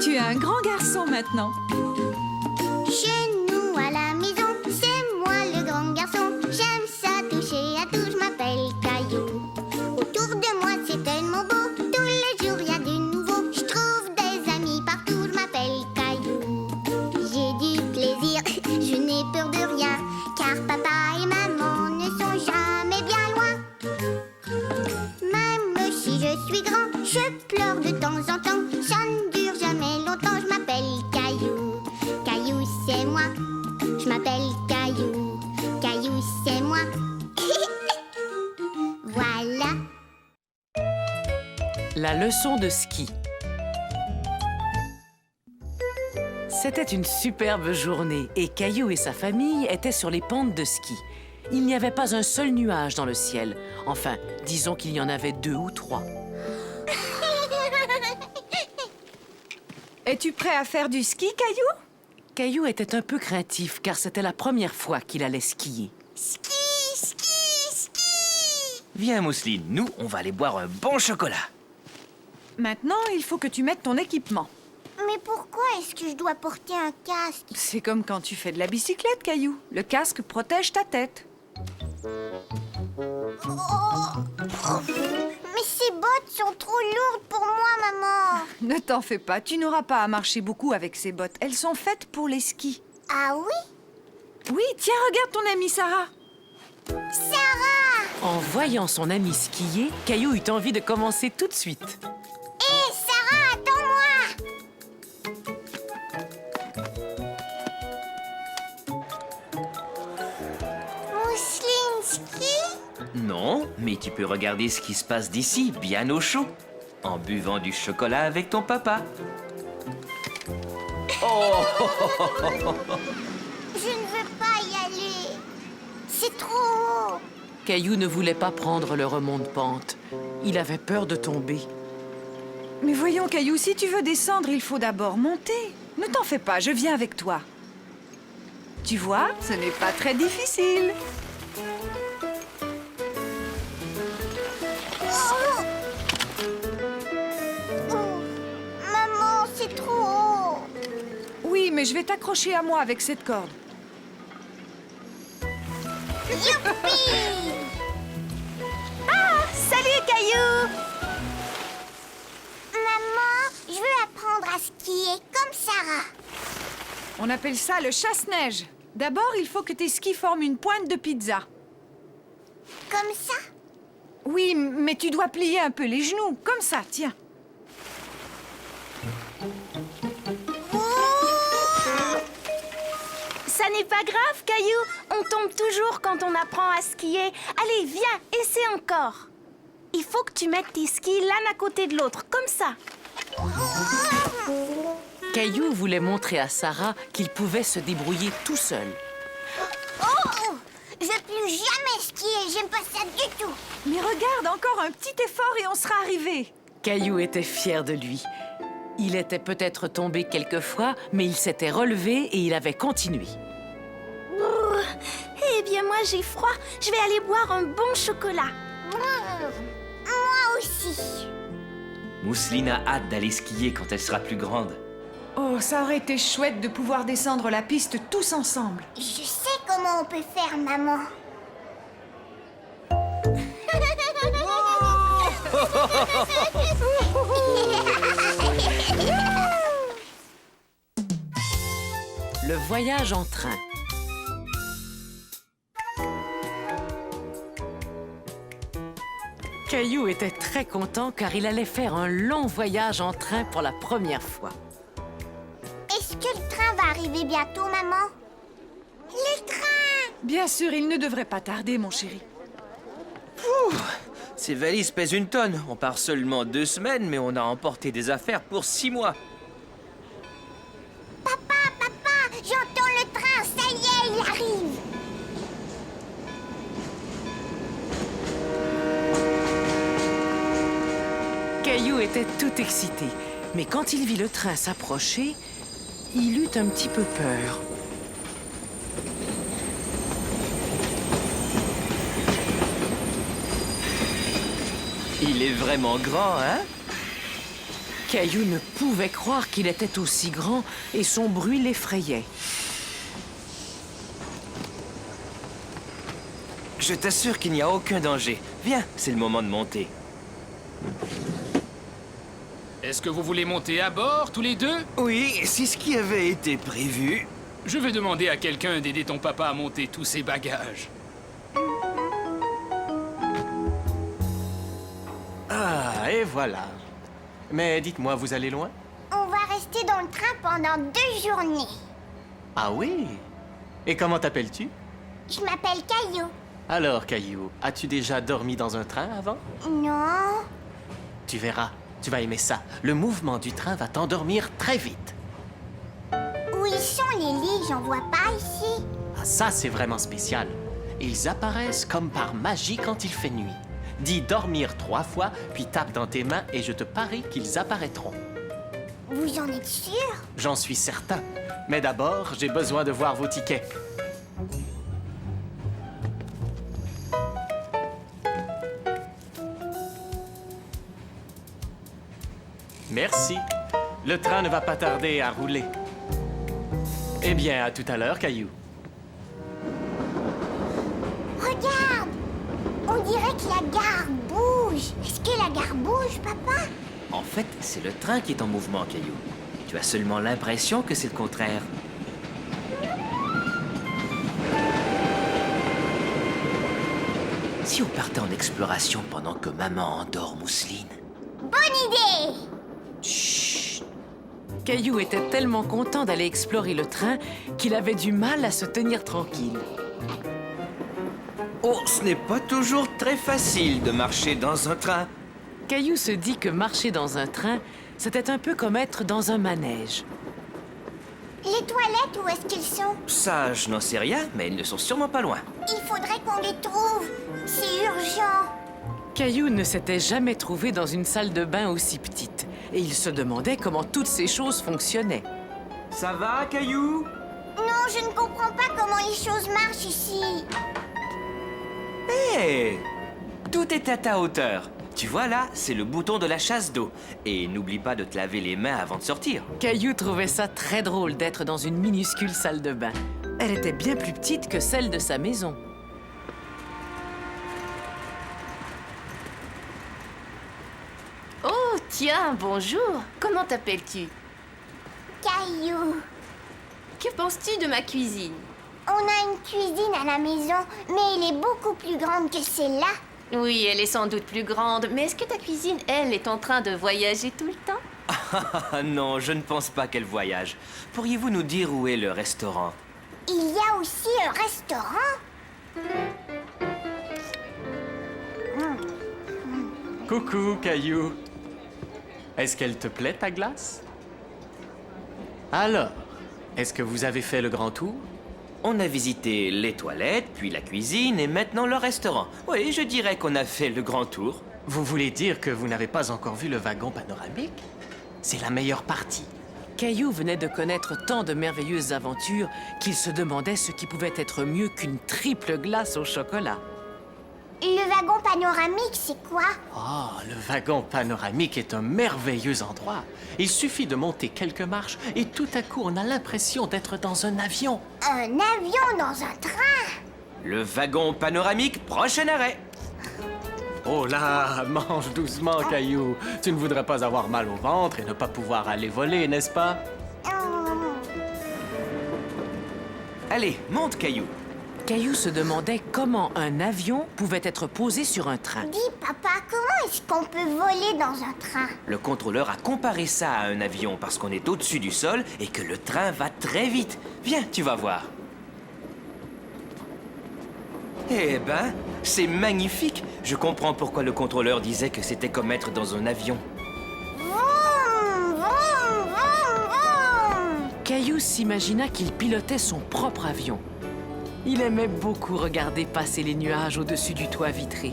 Tu es un grand garçon maintenant. Chez nous à la maison, c'est moi le grand garçon. J'aime ça toucher à tout, je m'appelle Caillou. Autour de moi c'est tellement beau, tous les jours y a du nouveau. Je trouve des amis partout, je m'appelle Caillou. J'ai du plaisir, je n'ai peur de rien, car papa et maman ne sont jamais bien loin. Même si je suis grand, je pleure de temps en temps. Ça ne dure jamais longtemps, je m'appelle Caillou. Caillou, c'est moi. Je m'appelle Caillou. Caillou, c'est moi. Voilà. La leçon de ski. C'était une superbe journée et Caillou et sa famille étaient sur les pentes de ski. Il n'y avait pas un seul nuage dans le ciel. Enfin, disons qu'il y en avait 2 ou 3. Es-tu prêt à faire du ski, Caillou? Caillou était un peu craintif car c'était la première fois qu'il allait skier. Ski, ski, ski. Viens, Mousseline, nous, on va aller boire un bon chocolat. Maintenant, il faut que tu mettes ton équipement. Mais pourquoi est-ce que je dois porter un casque? C'est comme quand tu fais de la bicyclette, Caillou. Le casque protège ta tête. Mais ces bottes sont trop lourdes pour moi, maman. Ne t'en fais pas, tu n'auras pas à marcher beaucoup avec ces bottes. Elles sont faites pour les skis. Ah oui? Oui, tiens, regarde ton amie Sarah. Sarah! En voyant son ami skier, Caillou eut envie de commencer tout de suite. Hé, Sarah, attends-moi! Mousseline ski? Non, mais tu peux regarder ce qui se passe d'ici, bien au chaud, en buvant du chocolat avec ton papa. Oh! Je ne veux pas y aller. C'est trop haut. Caillou ne voulait pas prendre le remonte-pente. Il avait peur de tomber. Mais voyons, Caillou, si tu veux descendre, il faut d'abord monter. Ne t'en fais pas, je viens avec toi. Tu vois, ce n'est pas très difficile. Oh. Oh. Maman, c'est trop haut. Oui, mais je vais t'accrocher à moi avec cette corde. Youpi! Salut, Caillou! Maman, je veux apprendre à skier comme Sarah. On appelle ça le chasse-neige. D'abord, il faut que tes skis forment une pointe de pizza. Comme ça? Oui, mais tu dois plier un peu les genoux, comme ça, tiens. Ça n'est pas grave, Caillou. On tombe toujours quand on apprend à skier. Allez, viens, essaie encore. Il faut que tu mettes tes skis l'un à côté de l'autre, comme ça. Caillou voulait montrer à Sarah qu'il pouvait se débrouiller tout seul. Oh! Je veux plus jamais skier, j'aime pas ça du tout. Mais regarde, encore un petit effort et on sera arrivé. Caillou était fier de lui. Il était peut-être tombé quelquefois, mais il s'était relevé et il avait continué. Eh bien, moi, j'ai froid. Je vais aller boire un bon chocolat. Moi aussi. Mousseline a hâte d'aller skier quand elle sera plus grande. Oh, ça aurait été chouette de pouvoir descendre la piste tous ensemble. Je sais comment on peut faire, maman. Le voyage en train. Caillou était très content car il allait faire un long voyage en train pour la première fois. Est-ce que le train va arriver bientôt, maman? Le train! Bien sûr, il ne devrait pas tarder, mon chéri. Ces valises pèsent 1 tonne. On part seulement 2 semaines, mais on a emporté des affaires pour 6 mois. Papa, j'entends le train, ça y est, il arrive. Caillou était tout excité, mais quand il vit le train s'approcher, il eut un petit peu peur. Il est vraiment grand, hein? Caillou ne pouvait croire qu'il était aussi grand et son bruit l'effrayait. Je t'assure qu'il n'y a aucun danger. Viens, c'est le moment de monter. Est-ce que vous voulez monter à bord, tous les deux? Oui, c'est ce qui avait été prévu. Je vais demander à quelqu'un d'aider ton papa à monter tous ses bagages. Ah, et voilà. Mais dites-moi, vous allez loin? On va rester dans le train pendant 2 journées. Ah oui? Et comment t'appelles-tu? Je m'appelle Caillou. Alors, Caillou, as-tu déjà dormi dans un train avant? Non. Tu verras, tu vas aimer ça. Le mouvement du train va t'endormir très vite. Où ils sont les lits? J'en vois pas ici. Ah, ça, c'est vraiment spécial. Ils apparaissent comme par magie quand il fait nuit. Dis dormir 3 fois, puis tape dans tes mains et je te parie qu'ils apparaîtront. Vous en êtes sûr? J'en suis certain. Mais d'abord, j'ai besoin de voir vos tickets. Merci. Le train ne va pas tarder à rouler. Eh bien, à tout à l'heure, Caillou. Regarde! On dirait que la gare bouge. Est-ce que la gare bouge, papa? En fait, c'est le train qui est en mouvement, Caillou. Tu as seulement l'impression que c'est le contraire. Si on partait en exploration pendant que maman endort Mousseline? Bonne idée! Chut! Caillou était tellement content d'aller explorer le train qu'il avait du mal à se tenir tranquille. Oh, ce n'est pas toujours très facile de marcher dans un train. Caillou se dit que marcher dans un train, c'était un peu comme être dans un manège. Les toilettes, où est-ce qu'ils sont? Ça, je n'en sais rien, mais ils ne sont sûrement pas loin. Il faudrait qu'on les trouve. C'est urgent. Caillou ne s'était jamais trouvé dans une salle de bain aussi petite, et il se demandait comment toutes ces choses fonctionnaient. Ça va, Caillou? Non, je ne comprends pas comment les choses marchent ici. Hé! Tout est à ta hauteur. Tu vois là, c'est le bouton de la chasse d'eau. Et n'oublie pas de te laver les mains avant de sortir. Caillou trouvait ça très drôle d'être dans une minuscule salle de bain. Elle était bien plus petite que celle de sa maison. Oh, tiens, bonjour. Comment t'appelles-tu? Caillou. Que penses-tu de ma cuisine? On a une cuisine à la maison, mais elle est beaucoup plus grande que celle-là. Oui, elle est sans doute plus grande, mais est-ce que ta cuisine, elle, est en train de voyager tout le temps? Ah non, je ne pense pas qu'elle voyage. Pourriez-vous nous dire où est le restaurant? Il y a aussi un restaurant. Coucou, Caillou. Est-ce qu'elle te plaît, ta glace? Alors, est-ce que vous avez fait le grand tour? On a visité les toilettes, puis la cuisine et maintenant le restaurant. Oui, je dirais qu'on a fait le grand tour. Vous voulez dire que vous n'avez pas encore vu le wagon panoramique? C'est la meilleure partie. Caillou venait de connaître tant de merveilleuses aventures qu'il se demandait ce qui pouvait être mieux qu'une triple glace au chocolat. Le wagon panoramique, c'est quoi? Ah, le wagon panoramique est un merveilleux endroit. Il suffit de monter quelques marches et tout à coup, on a l'impression d'être dans un avion. Un avion dans un train? Le wagon panoramique, prochain arrêt. Oh là, mange doucement, Caillou. Tu ne voudrais pas avoir mal au ventre et ne pas pouvoir aller voler, n'est-ce pas? Allez, monte, Caillou. Caillou se demandait comment un avion pouvait être posé sur un train. Dis, papa, comment est-ce qu'on peut voler dans un train? Le contrôleur a comparé ça à un avion parce qu'on est au-dessus du sol et que le train va très vite. Viens, tu vas voir. Eh ben, c'est magnifique. Je comprends pourquoi le contrôleur disait que c'était comme être dans un avion. Vroom, vroom, vroom, vroom. Caillou s'imagina qu'il pilotait son propre avion. Il aimait beaucoup regarder passer les nuages au-dessus du toit vitré.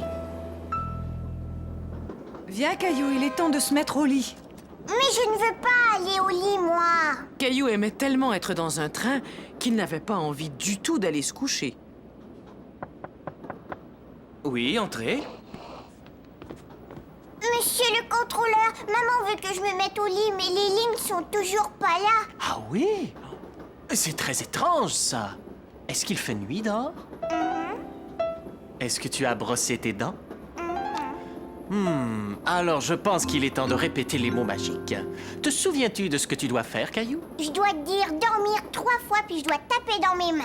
Viens, Caillou, il est temps de se mettre au lit. Mais je ne veux pas aller au lit, moi. Caillou aimait tellement être dans un train qu'il n'avait pas envie du tout d'aller se coucher. Oui, entrez. Mais Monsieur le contrôleur, maman veut que je me mette au lit, mais les lignes sont toujours pas là. Ah oui? C'est très étrange, ça. Est-ce qu'il fait nuit dehors? Est-ce que tu as brossé tes dents? Alors je pense qu'il est temps de répéter les mots magiques. Te souviens-tu de ce que tu dois faire, Caillou? Je dois dire dormir 3 fois, puis je dois taper dans mes mains.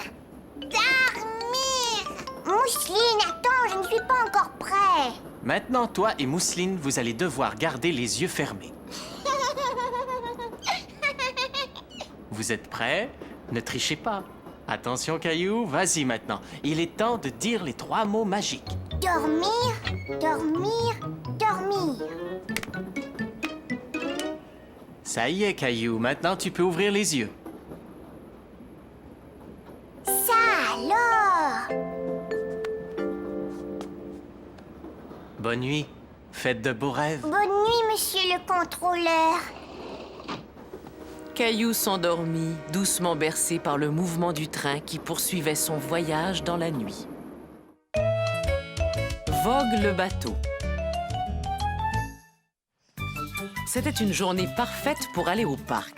Dormir! Mousseline, attends, je ne suis pas encore prêt. Maintenant, toi et Mousseline, vous allez devoir garder les yeux fermés. Vous êtes prêts? Ne trichez pas. Attention, Caillou, vas-y maintenant. Il est temps de dire les 3 mots magiques. Dormir, dormir, dormir. Ça y est, Caillou, maintenant tu peux ouvrir les yeux. Ça alors! Bonne nuit. Faites de beaux rêves. Bonne nuit, monsieur le contrôleur. Caillou s'endormit, doucement bercé par le mouvement du train qui poursuivait son voyage dans la nuit. Vogue le bateau. C'était une journée parfaite pour aller au parc.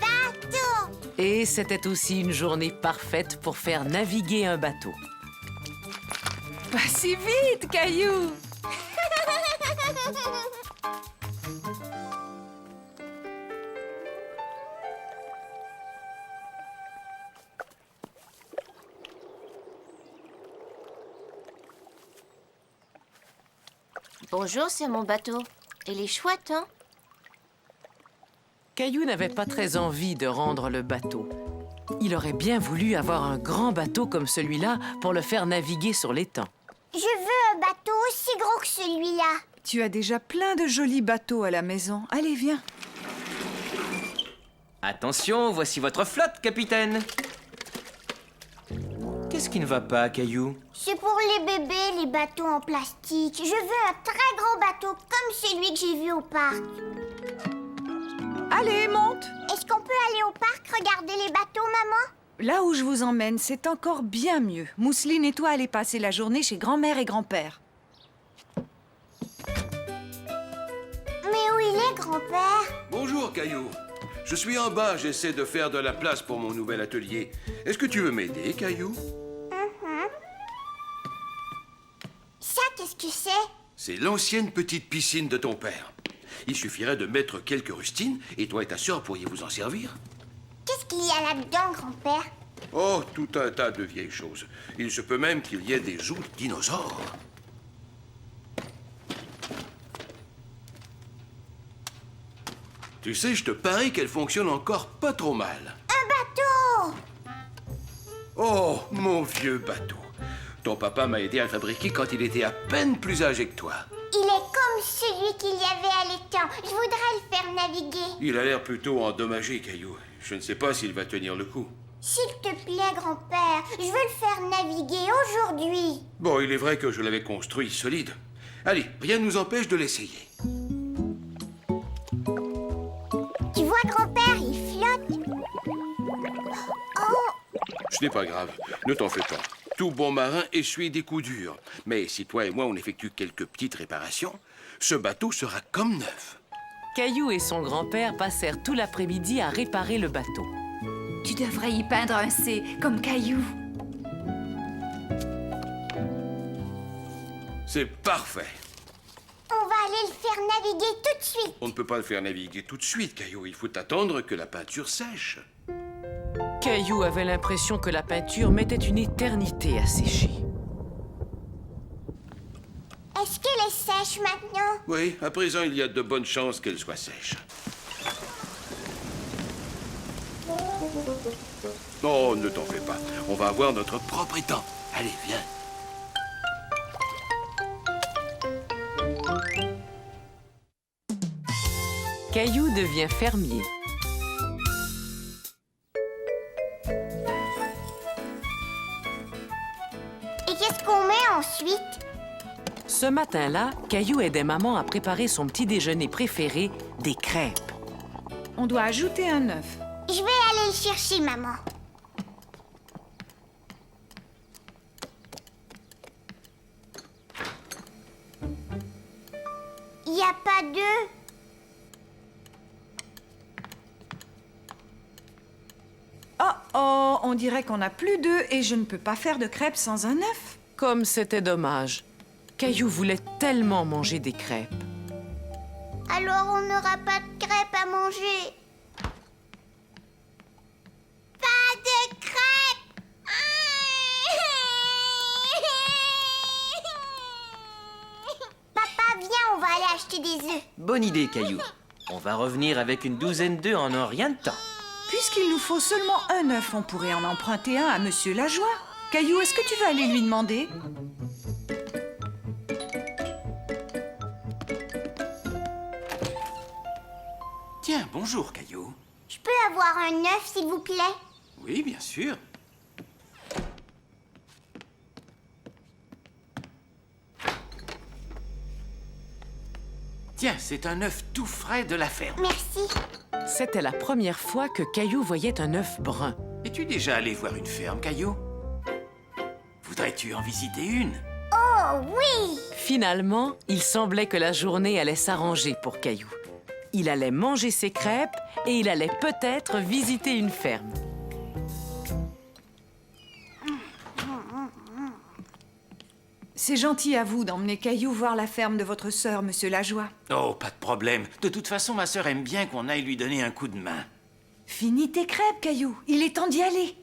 Bateau! Et c'était aussi une journée parfaite pour faire naviguer un bateau. Pas si vite, Caillou! Bonjour, c'est mon bateau. Il est chouette, hein? Caillou n'avait pas très envie de rendre le bateau. Il aurait bien voulu avoir un grand bateau comme celui-là pour le faire naviguer sur l'étang. Je veux un bateau aussi gros que celui-là. Tu as déjà plein de jolis bateaux à la maison. Allez, viens. Attention, voici votre flotte, capitaine. Qu'est-ce qui ne va pas, Caillou? C'est pour les bébés, les bateaux en plastique. Je veux un très grand bateau comme celui que j'ai vu au parc. Allez, monte! Est-ce qu'on peut aller au parc regarder les bateaux, maman? Là où je vous emmène, c'est encore bien mieux. Mousseline et toi allez passer la journée chez grand-mère et grand-père. Mais où il est, grand-père? Bonjour, Caillou. Je suis en bas, j'essaie de faire de la place pour mon nouvel atelier. Est-ce que tu veux m'aider, Caillou? Ça, qu'est-ce que c'est? C'est l'ancienne petite piscine de ton père. Il suffirait de mettre quelques rustines et toi et ta sœur pourriez vous en servir. Qu'est-ce qu'il y a là-dedans, grand-père? Oh, tout un tas de vieilles choses. Il se peut même qu'il y ait des os de dinosaures. Tu sais, je te parie qu'elle fonctionne encore pas trop mal. Un bateau! Oh, mon vieux bateau. Ton papa m'a aidé à le fabriquer quand il était à peine plus âgé que toi. Il est comme celui qu'il y avait à l'étang. Je voudrais le faire naviguer. Il a l'air plutôt endommagé, Caillou. Je ne sais pas s'il va tenir le coup. S'il te plaît, grand-père, je veux le faire naviguer aujourd'hui. Bon, il est vrai que je l'avais construit solide. Allez, rien ne nous empêche de l'essayer. Tu vois, grand-père, il flotte. Oh! Ce n'est pas grave, ne t'en fais pas. Tout bon marin essuie des coups durs. Mais si toi et moi on effectue quelques petites réparations, ce bateau sera comme neuf. Caillou et son grand-père passèrent tout l'après-midi à réparer le bateau. Tu devrais y peindre un C, comme Caillou. C'est parfait. On va aller le faire naviguer tout de suite. On ne peut pas le faire naviguer tout de suite, Caillou. Il faut attendre que la peinture sèche. Caillou avait l'impression que la peinture mettait une éternité à sécher. Est-ce qu'elle est sèche maintenant? Oui, à présent, il y a de bonnes chances qu'elle soit sèche. Oh, ne t'en fais pas. On va avoir notre propre étang. Allez, viens. Caillou devient fermier. Et qu'est-ce qu'on met ensuite? Ce matin-là, Caillou aidait maman à préparer son petit déjeuner préféré, des crêpes. On doit ajouter un œuf. Je vais aller le chercher, maman. pas d'œufs. Oh oh, on dirait qu'on n'a plus d'œufs et je ne peux pas faire de crêpes sans un œuf. Comme c'était dommage. Caillou voulait tellement manger des crêpes. Alors on n'aura pas de crêpes à manger. Pas de crêpes. Papa, viens, on va aller acheter des œufs. Bonne idée, Caillou. On va revenir avec une douzaine d'œufs en un rien de temps. Puisqu'il nous faut seulement un œuf, on pourrait en emprunter un à Monsieur Lajoie. Caillou, est-ce que tu vas aller lui demander? Tiens, bonjour, Caillou. Je peux avoir un œuf, s'il vous plaît? Oui, bien sûr. Tiens, c'est un œuf tout frais de la ferme. Merci. C'était la première fois que Caillou voyait un œuf brun. Es-tu déjà allé voir une ferme, Caillou? Voudrais-tu en visiter une? Oh, oui! Finalement, il semblait que la journée allait s'arranger pour Caillou. Il allait manger ses crêpes et il allait peut-être visiter une ferme. C'est gentil à vous d'emmener Caillou voir la ferme de votre sœur, Monsieur Lajoie. Oh, pas de problème. De toute façon, ma sœur aime bien qu'on aille lui donner un coup de main. Finis tes crêpes, Caillou. Il est temps d'y aller.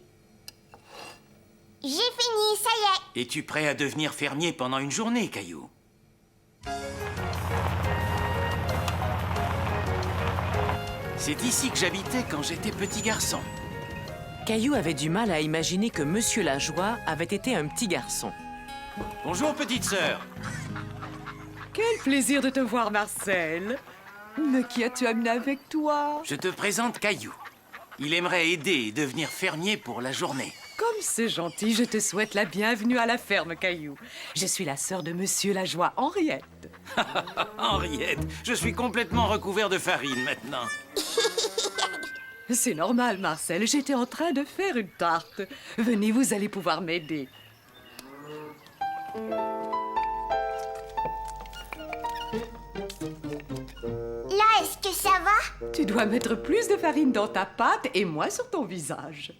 J'ai fini, ça y est. Es-tu prêt à devenir fermier pendant une journée, Caillou? C'est ici que j'habitais quand j'étais petit garçon. Caillou avait du mal à imaginer que Monsieur Lajoie avait été un petit garçon. Bonjour, petite sœur. Quel plaisir de te voir, Marcel. Mais qui as-tu amené avec toi? Je te présente Caillou. Il aimerait aider et devenir fermier pour la journée. Comme c'est gentil, je te souhaite la bienvenue à la ferme, Caillou. Je suis la sœur de Monsieur Lajoie, Henriette. Henriette, je suis complètement recouvert de farine maintenant. C'est normal, Marcel. J'étais en train de faire une tarte. Venez, vous allez pouvoir m'aider. Là, est-ce que ça va? Tu dois mettre plus de farine dans ta pâte et moins sur ton visage.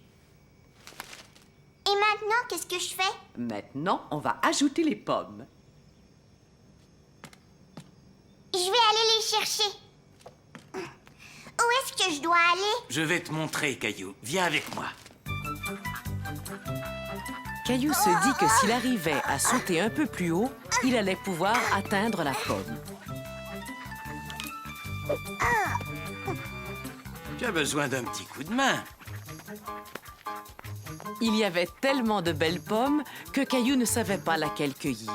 Et maintenant, qu'est-ce que je fais? Maintenant, on va ajouter les pommes. Je vais aller les chercher. Où est-ce que je dois aller? Je vais te montrer, Caillou. Viens avec moi. Caillou se dit que s'il arrivait à sauter un peu plus haut, il allait pouvoir atteindre la pomme. Tu as besoin d'un petit coup de main. Il y avait tellement de belles pommes que Caillou ne savait pas laquelle cueillir.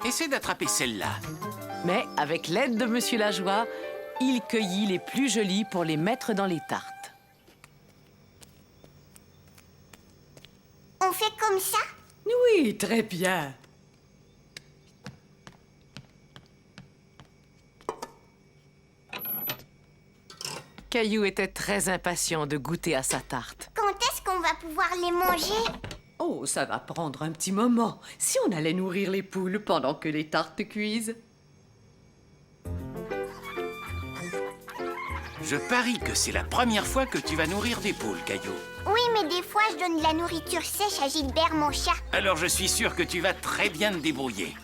Essaie d'attraper celle-là. Mais avec l'aide de Monsieur Lajoie, il cueillit les plus jolies pour les mettre dans les tartes. On fait comme ça? Oui, très bien. Caillou était très impatient de goûter à sa tarte. Quand est-ce qu'on va pouvoir les manger? Oh, ça va prendre un petit moment. Si on allait nourrir les poules pendant que les tartes cuisent. Je parie que c'est la première fois que tu vas nourrir des poules, Caillou. Oui, mais des fois, je donne de la nourriture sèche à Gilbert, mon chat. Alors je suis sûr que tu vas très bien te débrouiller.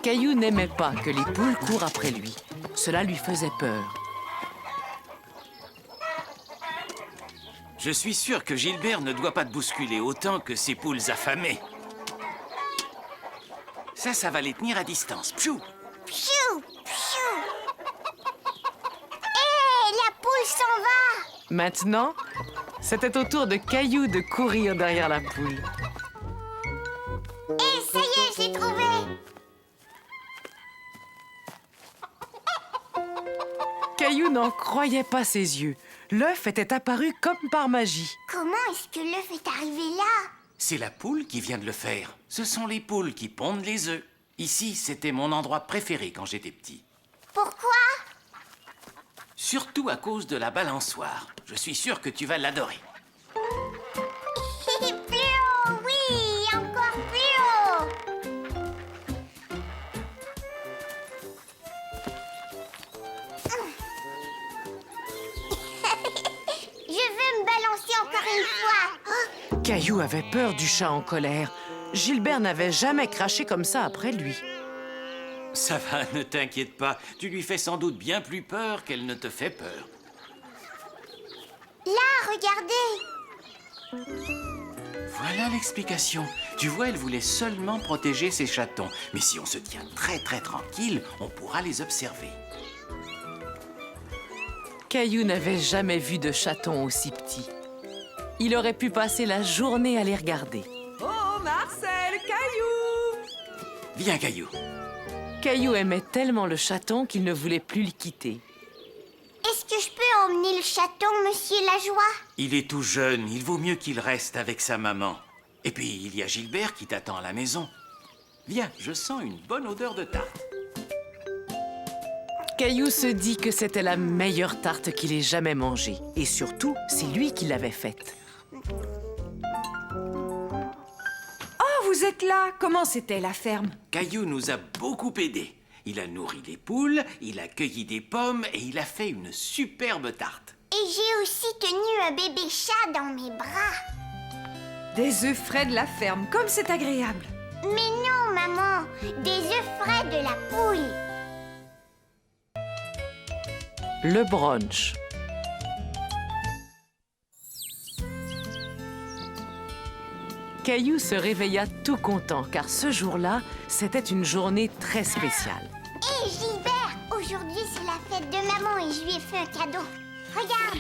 Caillou n'aimait pas que les poules courent après lui. Cela lui faisait peur. Je suis sûr que Gilbert ne doit pas te bousculer autant que ces poules affamées. Ça va les tenir à distance. Pfiou! Pfiou! Pfiou! Hé, la poule s'en va! Maintenant, c'était au tour de Caillou de courir derrière la poule. Hé, ça y est, je l'ai trouvé! Caillou n'en croyait pas ses yeux. L'œuf était apparu comme par magie. Comment est-ce que l'œuf est arrivé là? C'est la poule qui vient de le faire. Ce sont les poules qui pondent les œufs. Ici, c'était mon endroit préféré quand j'étais petit. Pourquoi? Surtout à cause de la balançoire. Je suis sûr que tu vas l'adorer. Plus haut, oui, encore Caillou avait peur du chat en colère. Gilbert n'avait jamais craché comme ça après lui. Ça va, ne t'inquiète pas. Tu lui fais sans doute bien plus peur qu'elle ne te fait peur. Là, regardez. Voilà l'explication. Tu vois, elle voulait seulement protéger ses chatons. Mais si on se tient très tranquille, on pourra les observer. Caillou n'avait jamais vu de chaton aussi petit. Il aurait pu passer la journée à les regarder. Oh, Marcel, Caillou! Viens, Caillou. Caillou aimait tellement le chaton qu'il ne voulait plus le quitter. Est-ce que je peux emmener le chaton, monsieur Lajoie? Il est tout jeune, il vaut mieux qu'il reste avec sa maman. Et puis, il y a Gilbert qui t'attend à la maison. Viens, je sens une bonne odeur de tarte. Caillou se dit que c'était la meilleure tarte qu'il ait jamais mangée. Et surtout, c'est lui qui l'avait faite. Oh, vous êtes là! Comment c'était la ferme? Caillou nous a beaucoup aidés. Il a nourri les poules, il a cueilli des pommes et il a fait une superbe tarte. Et j'ai aussi tenu un bébé chat dans mes bras. Des œufs frais de la ferme, comme c'est agréable. Mais non, maman, des œufs frais de la poule. Le brunch. Caillou se réveilla tout content, car ce jour-là, c'était une journée très spéciale. Hé, Gilbert, aujourd'hui c'est la fête de maman et je lui ai fait un cadeau. Regarde.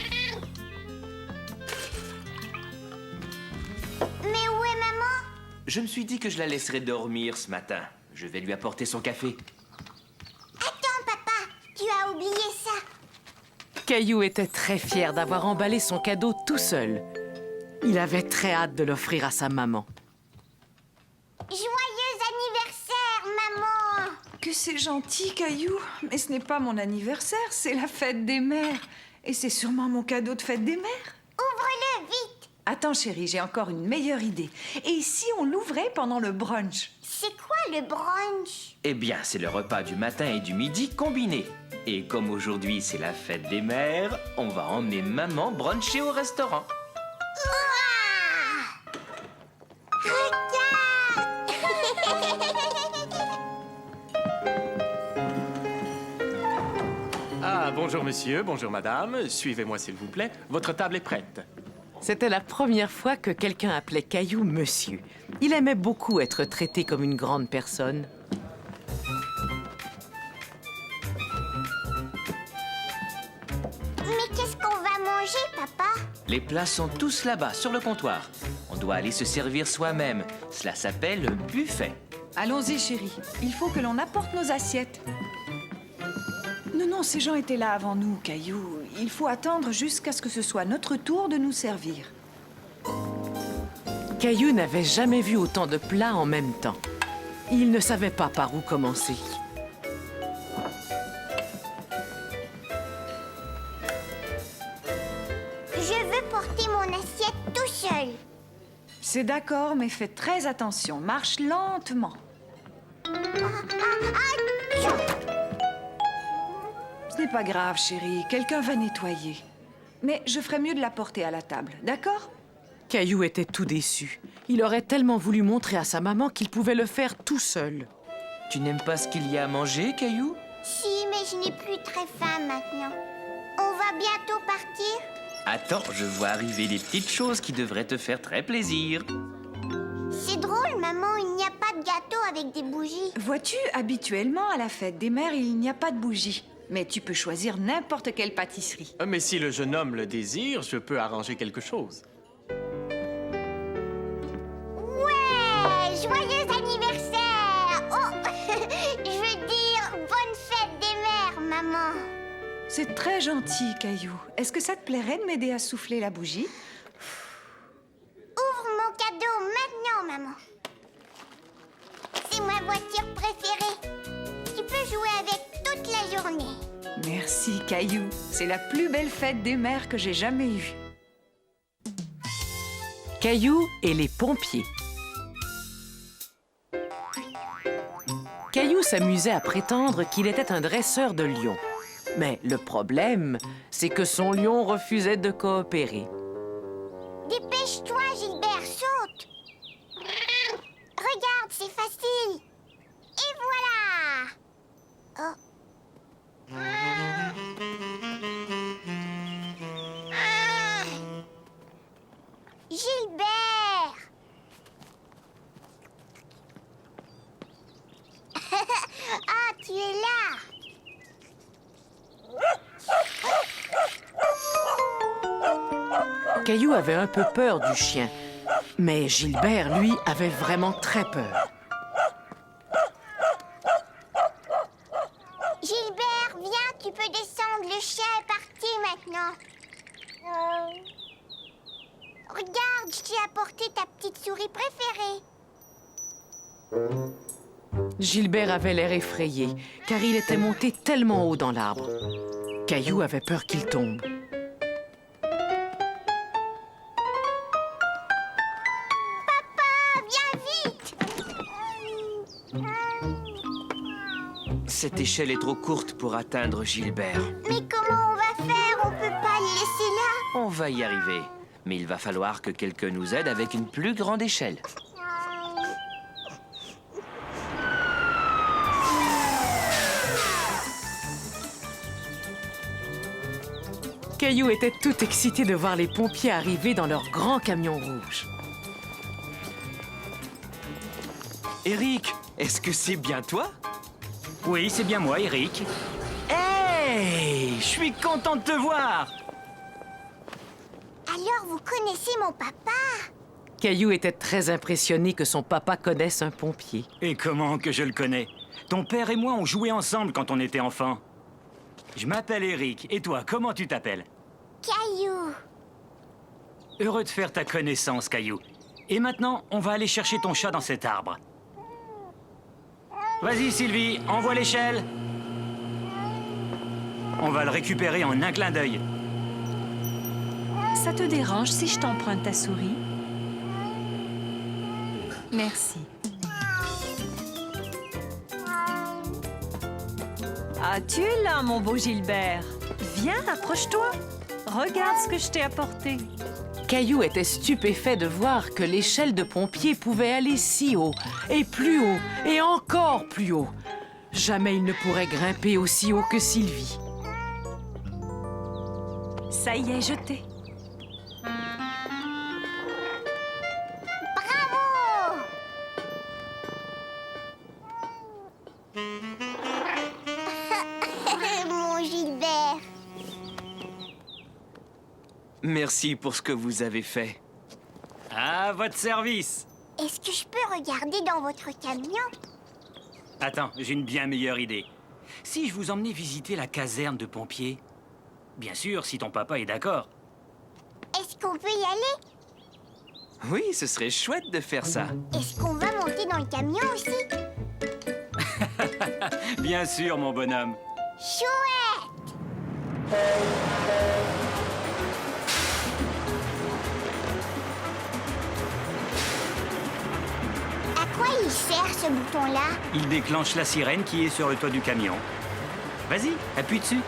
Mais où est maman? Je me suis dit que je la laisserais dormir ce matin. Je vais lui apporter son café. Attends, papa, tu as oublié ça. Caillou était très fier d'avoir emballé son cadeau tout seul. Il avait très hâte de l'offrir à sa maman. Joyeux anniversaire, maman. Que c'est gentil, Caillou. Mais ce n'est pas mon anniversaire, c'est la fête des mères. Et c'est sûrement mon cadeau de fête des mères. Ouvre-le vite. Attends, chérie, j'ai encore une meilleure idée. Et si on l'ouvrait pendant le brunch? C'est quoi le brunch? Eh bien, c'est le repas du matin et du midi combiné. Et comme aujourd'hui c'est la fête des mères, on va emmener maman bruncher au restaurant. Ah, bonjour monsieur, bonjour madame. Suivez-moi s'il vous plaît. Votre table est prête. C'était la première fois que quelqu'un appelait Caillou monsieur. Il aimait beaucoup être traité comme une grande personne. Mais qu'est-ce qu'on va manger, papa? Les plats sont tous là-bas, sur le comptoir. On doit aller se servir soi-même. Cela s'appelle le buffet. Allons-y, chérie. Il faut que l'on apporte nos assiettes. Non, ces gens étaient là avant nous, Caillou. Il faut attendre jusqu'à ce que ce soit notre tour de nous servir. Caillou n'avait jamais vu autant de plats en même temps. Il ne savait pas par où commencer. Je veux porter mon assiette tout seul. C'est d'accord, mais fais très attention. Marche lentement. Ce n'est pas grave, chérie. Quelqu'un va nettoyer. Mais je ferais mieux de la porter à la table, d'accord? Caillou était tout déçu. Il aurait tellement voulu montrer à sa maman qu'il pouvait le faire tout seul. Tu n'aimes pas ce qu'il y a à manger, Caillou? Si, mais je n'ai plus très faim maintenant. On va bientôt partir? Attends, je vois arriver des petites choses qui devraient te faire très plaisir. C'est drôle, maman, il n'y a pas de gâteau avec des bougies. Vois-tu, habituellement, à la fête des mères, il n'y a pas de bougies. Mais tu peux choisir n'importe quelle pâtisserie. Mais si le jeune homme le désire, je peux arranger quelque chose. Ouais! Joyeux anniversaire! Oh! Je veux dire, bonne fête des mères, maman. C'est très gentil, Caillou. Est-ce que ça te plairait de m'aider à souffler la bougie? Ouvre mon cadeau maintenant, maman. C'est ma voiture préférée. Tu peux jouer avec toute la journée. Merci, Caillou. C'est la plus belle fête des mères que j'ai jamais eue. Caillou et les pompiers. Caillou s'amusait à prétendre qu'il était un dresseur de lions. Mais le problème, c'est que son lion refusait de coopérer. Dépêche-toi, Gilbert, tu es là. Caillou avait un peu peur du chien, mais Gilbert, lui, avait vraiment très peur. Gilbert, viens, tu peux descendre. Le chien est parti maintenant. Regarde, je t'ai apporté ta petite souris préférée. Gilbert avait l'air effrayé, car il était monté tellement haut dans l'arbre. Caillou avait peur qu'il tombe. Cette échelle est trop courte pour atteindre Gilbert. Mais comment on va faire? On peut pas le laisser là. On va y arriver. Mais il va falloir que quelqu'un nous aide avec une plus grande échelle. Caillou était tout excité de voir les pompiers arriver dans leur grand camion rouge. Eric, est-ce que c'est bien toi? Oui, c'est bien moi, Eric. Hey! Je suis content de te voir! Alors, vous connaissez mon papa? Caillou était très impressionné que son papa connaisse un pompier. Et comment que je le connais? Ton père et moi, on jouait ensemble quand on était enfants. Je m'appelle Eric. Et toi, comment tu t'appelles? Caillou. Heureux de faire ta connaissance, Caillou. Et maintenant, on va aller chercher ton chat dans cet arbre. Vas-y, Sylvie, envoie l'échelle. On va le récupérer en un clin d'œil. Ça te dérange si je t'emprunte ta souris? Merci. Ah, tu es là, mon beau Gilbert. Viens, approche-toi. Regarde ce que je t'ai apporté. Caillou était stupéfait de voir que l'échelle de pompier pouvait aller si haut, et plus haut, et encore plus haut. Jamais il ne pourrait grimper aussi haut que Sylvie. Ça y est, jeté. Bravo! Mon Gilbert. Merci pour ce que vous avez fait. À votre service. Est-ce que je peux regarder dans votre camion? Attends, j'ai une bien meilleure idée. Si je vous emmenais visiter la caserne de pompiers? Bien sûr, si ton papa est d'accord. Est-ce qu'on peut y aller? Oui, ce serait chouette de faire ça. Est-ce qu'on va monter dans le camion aussi? Bien sûr, mon bonhomme. Chouette! À quoi il sert ce bouton-là? Il déclenche la sirène qui est sur le toit du camion. Vas-y, appuie dessus.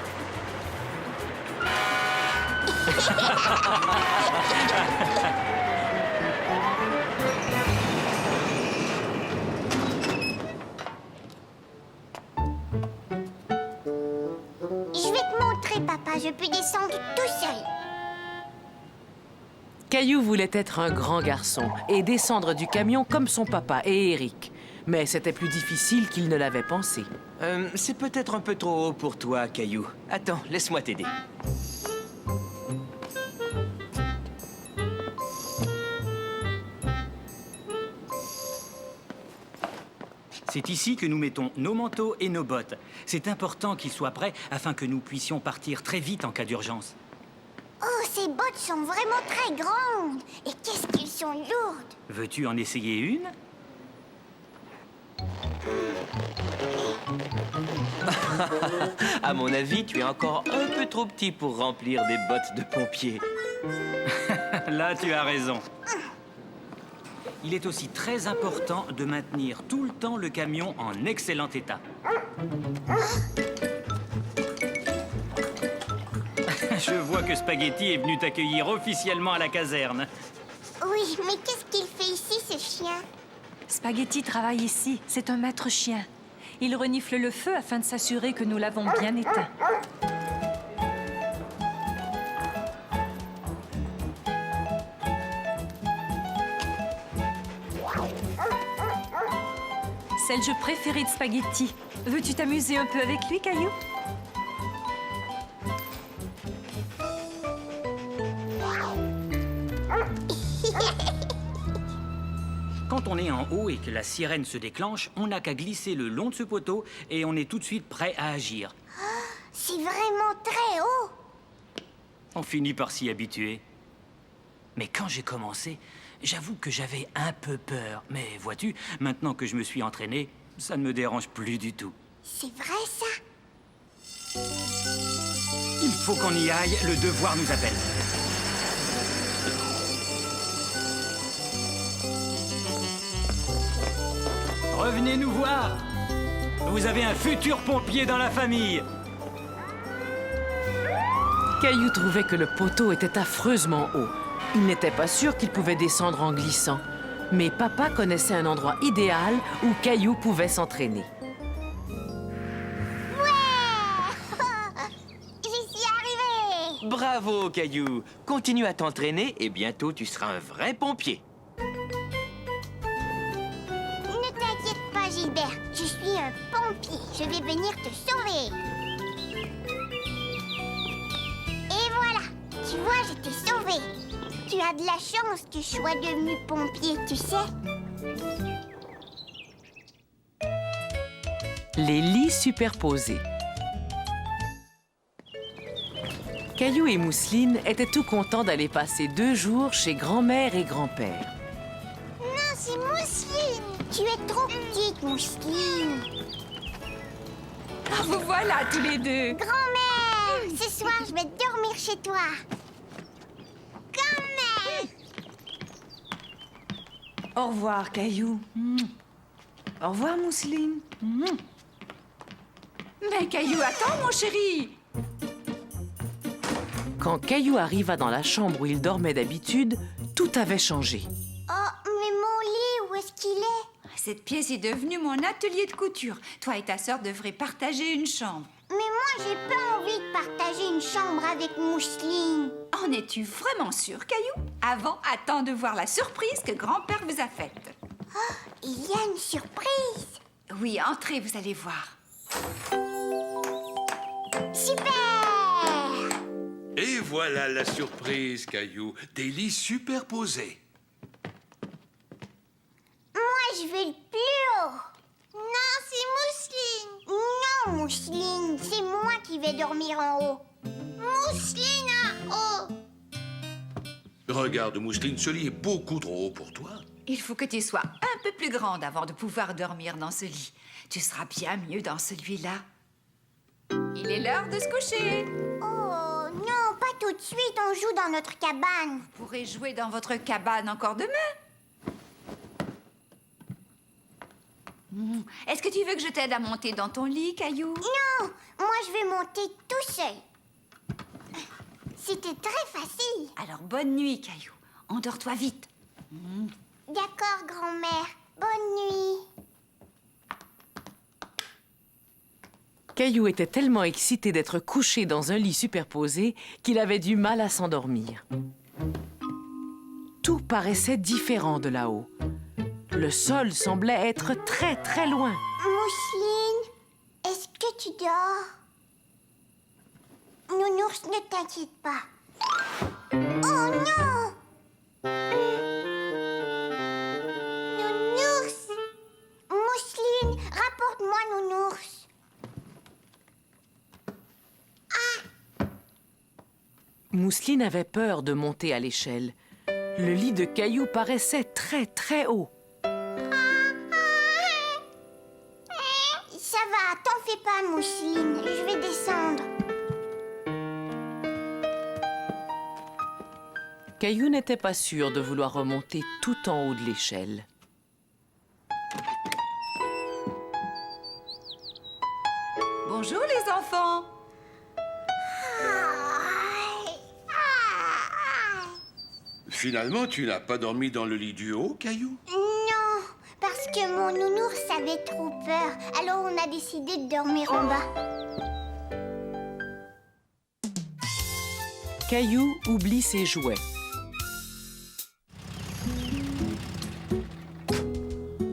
Je vais te montrer, papa. Je peux descendre tout seul. Caillou voulait être un grand garçon et descendre du camion comme son papa et Eric. Mais c'était plus difficile qu'il ne l'avait pensé. C'est peut-être un peu trop haut pour toi, Caillou. Attends, laisse-moi t'aider. C'est ici que nous mettons nos manteaux et nos bottes. C'est important qu'ils soient prêts afin que nous puissions partir très vite en cas d'urgence. Oh, ces bottes sont vraiment très grandes. Et qu'est-ce qu'elles sont lourdes. Veux-tu en essayer une? À mon avis, tu es encore un peu trop petit pour remplir des bottes de pompier. Là, tu as raison. Il est aussi très important de maintenir tout le temps le camion en excellent état. Je vois que Spaghetti est venu t'accueillir officiellement à la caserne. Oui, mais qu'est-ce qu'il fait ici, ce chien? Spaghetti travaille ici. C'est un maître chien. Il renifle le feu afin de s'assurer que nous l'avons bien éteint. c'est le jeu préféré de Spaghetti. Veux-tu t'amuser un peu avec lui, Caillou? Quand on est en haut et que la sirène se déclenche, on n'a qu'à glisser le long de ce poteau et on est tout de suite prêt à agir. C'est vraiment très haut. On finit par s'y habituer. Mais quand j'ai commencé, j'avoue que j'avais un peu peur. Mais vois-tu, maintenant que je me suis entraîné, ça ne me dérange plus du tout. C'est vrai, ça? Il faut qu'on y aille, le devoir nous appelle. Revenez nous voir. Vous avez un futur pompier dans la famille. Caillou trouvait que le poteau était affreusement haut. Il n'était pas sûr qu'il pouvait descendre en glissant. Mais papa connaissait un endroit idéal où Caillou pouvait s'entraîner. J'y suis arrivée. Bravo, Caillou. Continue à t'entraîner et bientôt tu seras un vrai pompier. Ne t'inquiète pas, Gilbert. Je suis un pompier. Je vais venir te sauver. Et voilà. Tu vois, je t'ai sauvé. Tu as de la chance que je sois devenu pompier, tu sais. Les lits superposés. Caillou et Mousseline étaient tout contents d'aller passer 2 jours chez grand-mère et grand-père. Non, c'est Mousseline. Tu es trop petite, Mousseline. Ah, vous voilà tous les deux. Grand-mère, ce soir, je vais dormir chez toi. Grand-mère. Au revoir, Caillou. Au revoir, Mousseline. Mais Caillou, attends, mon chéri. Quand Caillou arriva dans la chambre où il dormait d'habitude, tout avait changé. Oh, mais mon lit, où est-ce qu'il est? Cette pièce est devenue mon atelier de couture. Toi et ta sœur devraient partager une chambre. Mais moi, j'ai pas envie de partager une chambre avec Mousseline. En es-tu vraiment sûre, Caillou? Avant, attends de voir la surprise que grand-père vous a faite. Oh, il y a une surprise. Oui, entrez, vous allez voir. Super! Et voilà la surprise, Caillou. Des lits superposés. Moi, je vais le plus haut. Non, c'est Mousseline. Non, Mousseline, c'est moi qui vais dormir en haut. Mousseline en haut. Regarde, Mousseline, ce lit est beaucoup trop haut pour toi. Il faut que tu sois un peu plus grande avant de pouvoir dormir dans ce lit. Tu seras bien mieux dans celui-là. Il est l'heure de se coucher. Oh, non, pas tout de suite, on joue dans notre cabane. Vous pourrez jouer dans votre cabane encore demain. Est-ce que tu veux que je t'aide à monter dans ton lit, Caillou? Non, moi je vais monter tout seul. C'était très facile. Alors bonne nuit, Caillou. Endors-toi vite. D'accord, grand-mère. Bonne nuit. Caillou était tellement excité d'être couché dans un lit superposé qu'il avait du mal à s'endormir. Tout paraissait différent de là-haut. Le sol semblait être très, très loin. Mousseline, est-ce que tu dors? Nounours, ne t'inquiète pas. Oh non! Nounours! Mousseline, rapporte-moi Nounours. Mousseline avait peur de monter à l'échelle. Le lit de Caillou paraissait très, très haut. Ça va, t'en fais pas, Mousseline. Je vais descendre. Caillou n'était pas sûr de vouloir remonter tout en haut de l'échelle. Bonjour, les enfants. Finalement, tu n'as pas dormi dans le lit du haut, Caillou? Non, parce que mon nounours avait trop peur. Alors on a décidé de dormir en bas. Caillou oublie ses jouets.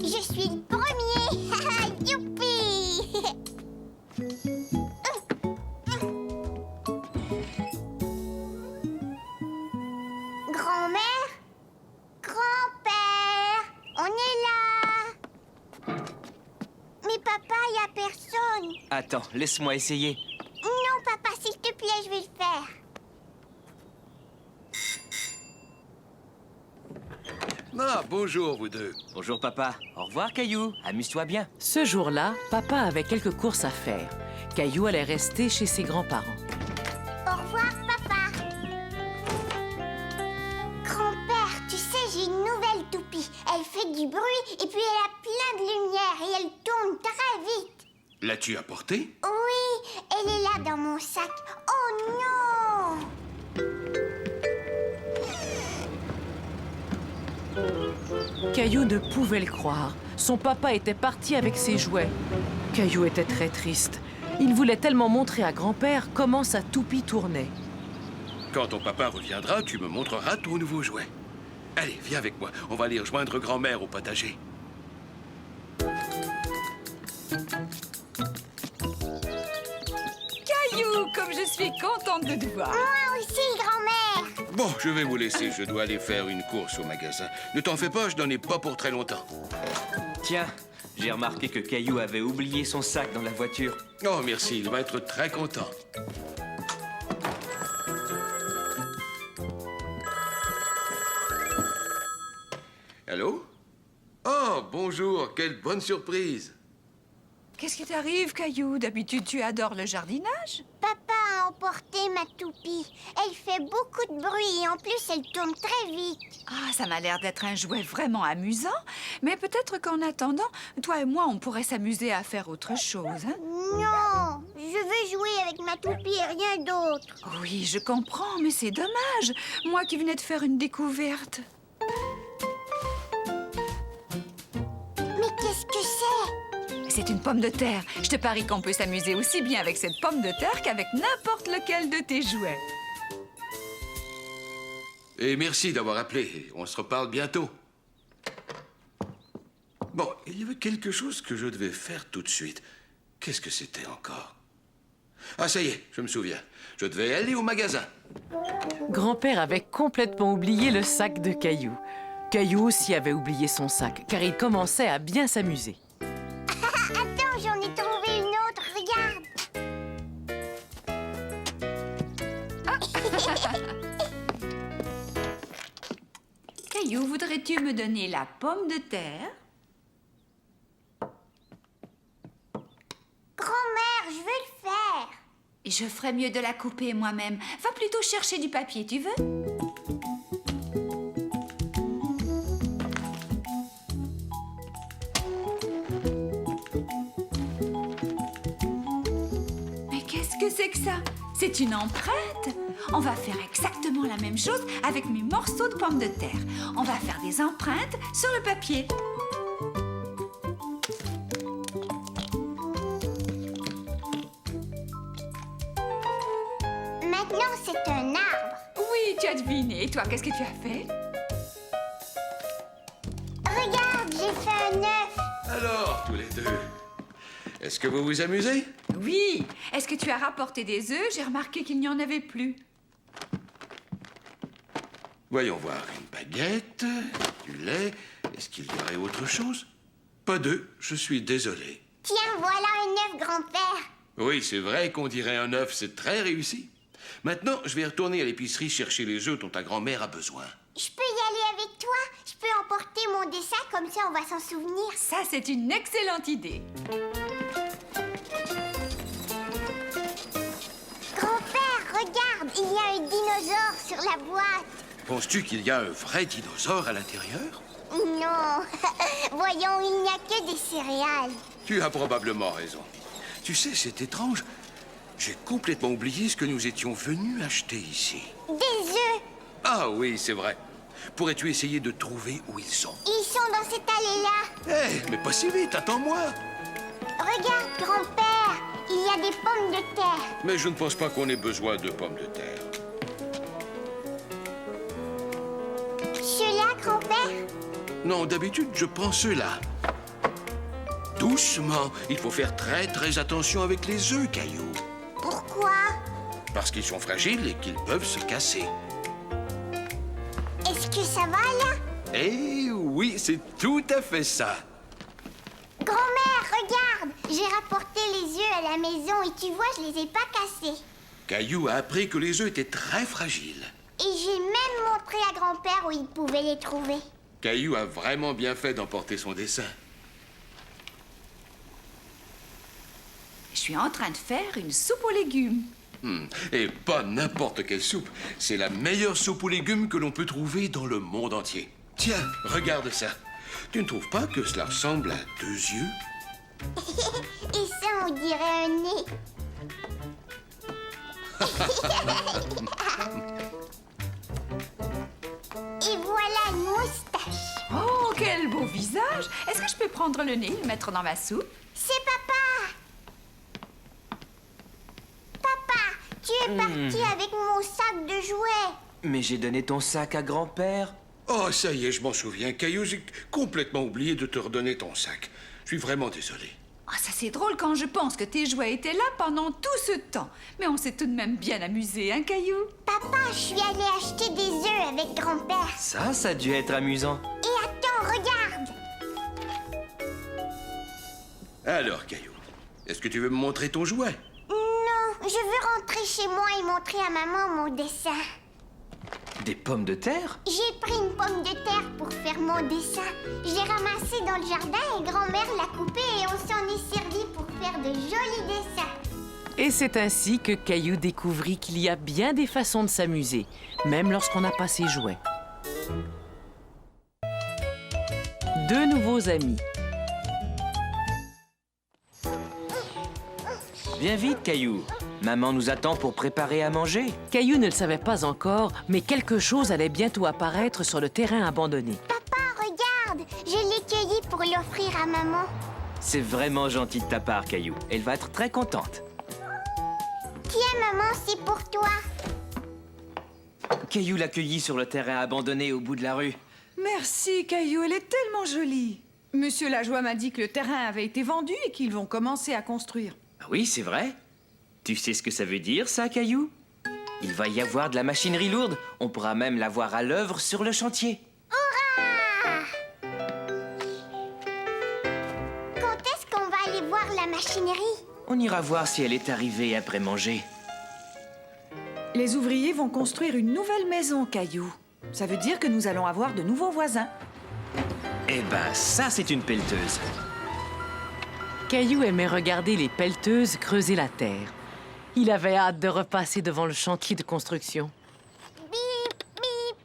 Je suis le premier. Attends, laisse-moi essayer. Non, papa, s'il te plaît, je vais le faire. Ah, bonjour, vous deux. Bonjour, papa. Au revoir, Caillou. Amuse-toi bien. Ce jour-là, papa avait quelques courses à faire. Caillou allait rester chez ses grands-parents. Au revoir, papa. Grand-père, tu sais, j'ai une nouvelle toupie. Elle fait du bruit et puis elle a plein de lumière et elle tourne très vite. L'as-tu apportée? Oui, elle est là dans mon sac. Oh non! Caillou ne pouvait le croire. Son papa était parti avec ses jouets. Caillou était très triste. Il voulait tellement montrer à grand-père comment sa toupie tournait. Quand ton papa reviendra, tu me montreras ton nouveau jouet. Allez, viens avec moi. On va aller rejoindre grand-mère au potager. Caillou, comme je suis contente de te voir. Moi aussi, grand-mère. Bon, je vais vous laisser. Je dois aller faire une course au magasin. Ne t'en fais pas, je n'en ai pas pour très longtemps. Tiens, j'ai remarqué que Caillou avait oublié son sac dans la voiture. Oh, merci. Il va être très content. Allô? Oh, bonjour. Quelle bonne surprise. Qu'est-ce qui t'arrive, Caillou? D'habitude, tu adores le jardinage. Papa a emporté ma toupie. Elle fait beaucoup de bruit et en plus, elle tourne très vite. Ah, ça m'a l'air d'être un jouet vraiment amusant. Mais peut-être qu'en attendant, toi et moi, on pourrait s'amuser à faire autre chose, hein? Non, je veux jouer avec ma toupie et rien d'autre. Oui, je comprends, mais c'est dommage. Moi qui venais de faire une découverte. Mais qu'est-ce que c'est? C'est une pomme de terre. Je te parie qu'on peut s'amuser aussi bien avec cette pomme de terre qu'avec n'importe lequel de tes jouets. Et merci d'avoir appelé. On se reparle bientôt. Bon, il y avait quelque chose que je devais faire tout de suite. Qu'est-ce que c'était encore? Ah, ça y est, je me souviens. Je devais aller au magasin. Grand-père avait complètement oublié le sac de Caillou. Caillou aussi avait oublié son sac, car il commençait à bien s'amuser. Attends, j'en ai trouvé une autre, regarde. Caillou, voudrais-tu me donner la pomme de terre? Grand-mère, je veux le faire. Je ferais mieux de la couper moi-même. Va plutôt chercher du papier, tu veux? Mais qu'est-ce que c'est que ça? C'est une empreinte. On va faire exactement la même chose avec mes morceaux de pommes de terre. On va faire des empreintes sur le papier. Maintenant, c'est un arbre. Oui, tu as deviné. Et toi, qu'est-ce que tu as fait? Regarde, j'ai fait un œuf. Alors, tous les deux, est-ce que vous vous amusez? Oui. Est-ce que tu as rapporté des œufs? J'ai remarqué qu'il n'y en avait plus. Voyons voir. Une baguette, du lait. Est-ce qu'il y aurait autre chose? Pas d'œufs, je suis désolé. Tiens, voilà un œuf, grand-père. Oui, c'est vrai qu'on dirait un œuf, c'est très réussi. Maintenant, je vais retourner à l'épicerie chercher les œufs dont ta grand-mère a besoin. Je peux y aller avec toi? Je peux emporter mon dessin, comme ça on va s'en souvenir. Ça, c'est une excellente idée. Grand-père, regarde, il y a un dinosaure sur la boîte. Penses-tu qu'il y a un vrai dinosaure à l'intérieur? Non, voyons, il n'y a que des céréales. Tu as probablement raison. Tu sais, c'est étrange. J'ai complètement oublié ce que nous étions venus acheter ici. Des œufs. Ah oui, c'est vrai. Pourrais-tu essayer de trouver où ils sont? Ils sont dans cette allée-là. Hé, mais pas si vite, attends-moi. Regarde, grand-père, il y a des pommes de terre. Mais je ne pense pas qu'on ait besoin de pommes de terre. Ceux-là, grand-père? Non, d'habitude, je prends ceux-là. Doucement. Il faut faire très attention avec les œufs, Caillou. Pourquoi? Parce qu'ils sont fragiles et qu'ils peuvent se casser. Est-ce que ça va, là? Eh oui, c'est tout à fait ça. Grand-mère, regarde, J'ai rapporté les œufs à la maison et tu vois, je les ai pas cassés. Caillou a appris que les œufs étaient très fragiles. Et j'ai même montré à grand-père où il pouvait les trouver. Caillou a vraiment bien fait d'emporter son dessin. Je suis en train de faire une soupe aux légumes. Et pas n'importe quelle soupe. C'est la meilleure soupe aux légumes que l'on peut trouver dans le monde entier. Tiens, regarde ça. Tu ne trouves pas que cela ressemble à 2 yeux? Et ça, on dirait un nez. Et voilà une moustache. Oh, quel beau visage! Est-ce que je peux prendre le nez et le mettre dans ma soupe? C'est papa. Papa, tu es parti avec mon sac de jouets. Mais j'ai donné ton sac à grand-père. Oh, ça y est, je m'en souviens. Caillou, j'ai complètement oublié de te redonner ton sac. Je suis vraiment désolé. Ah, ça c'est drôle quand je pense que tes jouets étaient là pendant tout ce temps. Mais on s'est tout de même bien amusé, hein, Caillou? Papa, je suis allée acheter des œufs avec grand-père. Ça a dû être amusant. Et attends, regarde. Alors, Caillou, est-ce que tu veux me montrer ton jouet? Non, je veux rentrer chez moi et montrer à maman mon dessin. Des pommes de terre? J'ai pris une pomme de terre pour faire mon dessin. Je l'ai ramassée dans le jardin et grand-mère l'a coupée et on s'en est servi pour faire de jolis dessins. Et c'est ainsi que Caillou découvrit qu'il y a bien des façons de s'amuser, même lorsqu'on n'a pas ses jouets. 2 nouveaux amis. Viens vite, Caillou. Maman nous attend pour préparer à manger. Caillou ne le savait pas encore, mais quelque chose allait bientôt apparaître sur le terrain abandonné. Papa, regarde, je l'ai cueilli pour l'offrir à maman. C'est vraiment gentil de ta part, Caillou. Elle va être très contente. Tiens, maman, c'est pour toi. Caillou l'a cueillie sur le terrain abandonné au bout de la rue. Merci, Caillou, elle est tellement jolie. Monsieur Lajoie m'a dit que le terrain avait été vendu et qu'ils vont commencer à construire. Ah oui, c'est vrai. Tu sais ce que ça veut dire, ça, Caillou? Il va y avoir de la machinerie lourde. On pourra même la voir à l'œuvre sur le chantier. Hurrah! Quand est-ce qu'on va aller voir la machinerie? On ira voir si elle est arrivée après manger. Les ouvriers vont construire une nouvelle maison, Caillou. Ça veut dire que nous allons avoir de nouveaux voisins. Eh ben, ça, c'est une pelleteuse. Caillou aimait regarder les pelleteuses creuser la terre. Il avait hâte de repasser devant le chantier de construction. Bip, bip.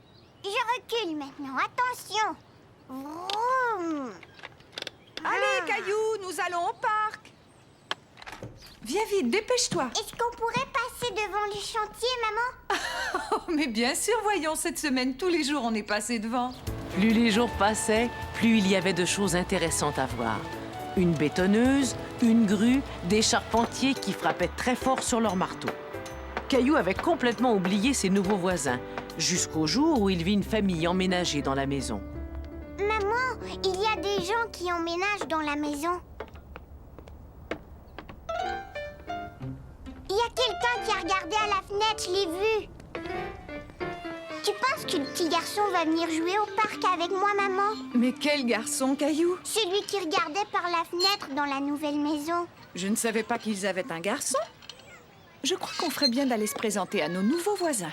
Je recule maintenant. Attention. Vroom. Allez, Caillou, nous allons au parc. Viens vite, dépêche-toi. Est-ce qu'on pourrait passer devant le chantier, maman? Oh, mais bien sûr, voyons, cette semaine, tous les jours, on est passé devant. Plus les jours passaient, plus il y avait de choses intéressantes à voir. Une bétonneuse, une grue, des charpentiers qui frappaient très fort sur leur marteau. Caillou avait complètement oublié ses nouveaux voisins, jusqu'au jour où il vit une famille emménager dans la maison. Maman, il y a des gens qui emménagent dans la maison. Il y a quelqu'un qui a regardé à la fenêtre, je l'ai vu. Tu penses que le petit garçon va venir jouer au parc avec moi, maman? Mais quel garçon, Caillou? Celui qui regardait par la fenêtre dans la nouvelle maison. Je ne savais pas qu'ils avaient un garçon. Je crois qu'on ferait bien d'aller se présenter à nos nouveaux voisins.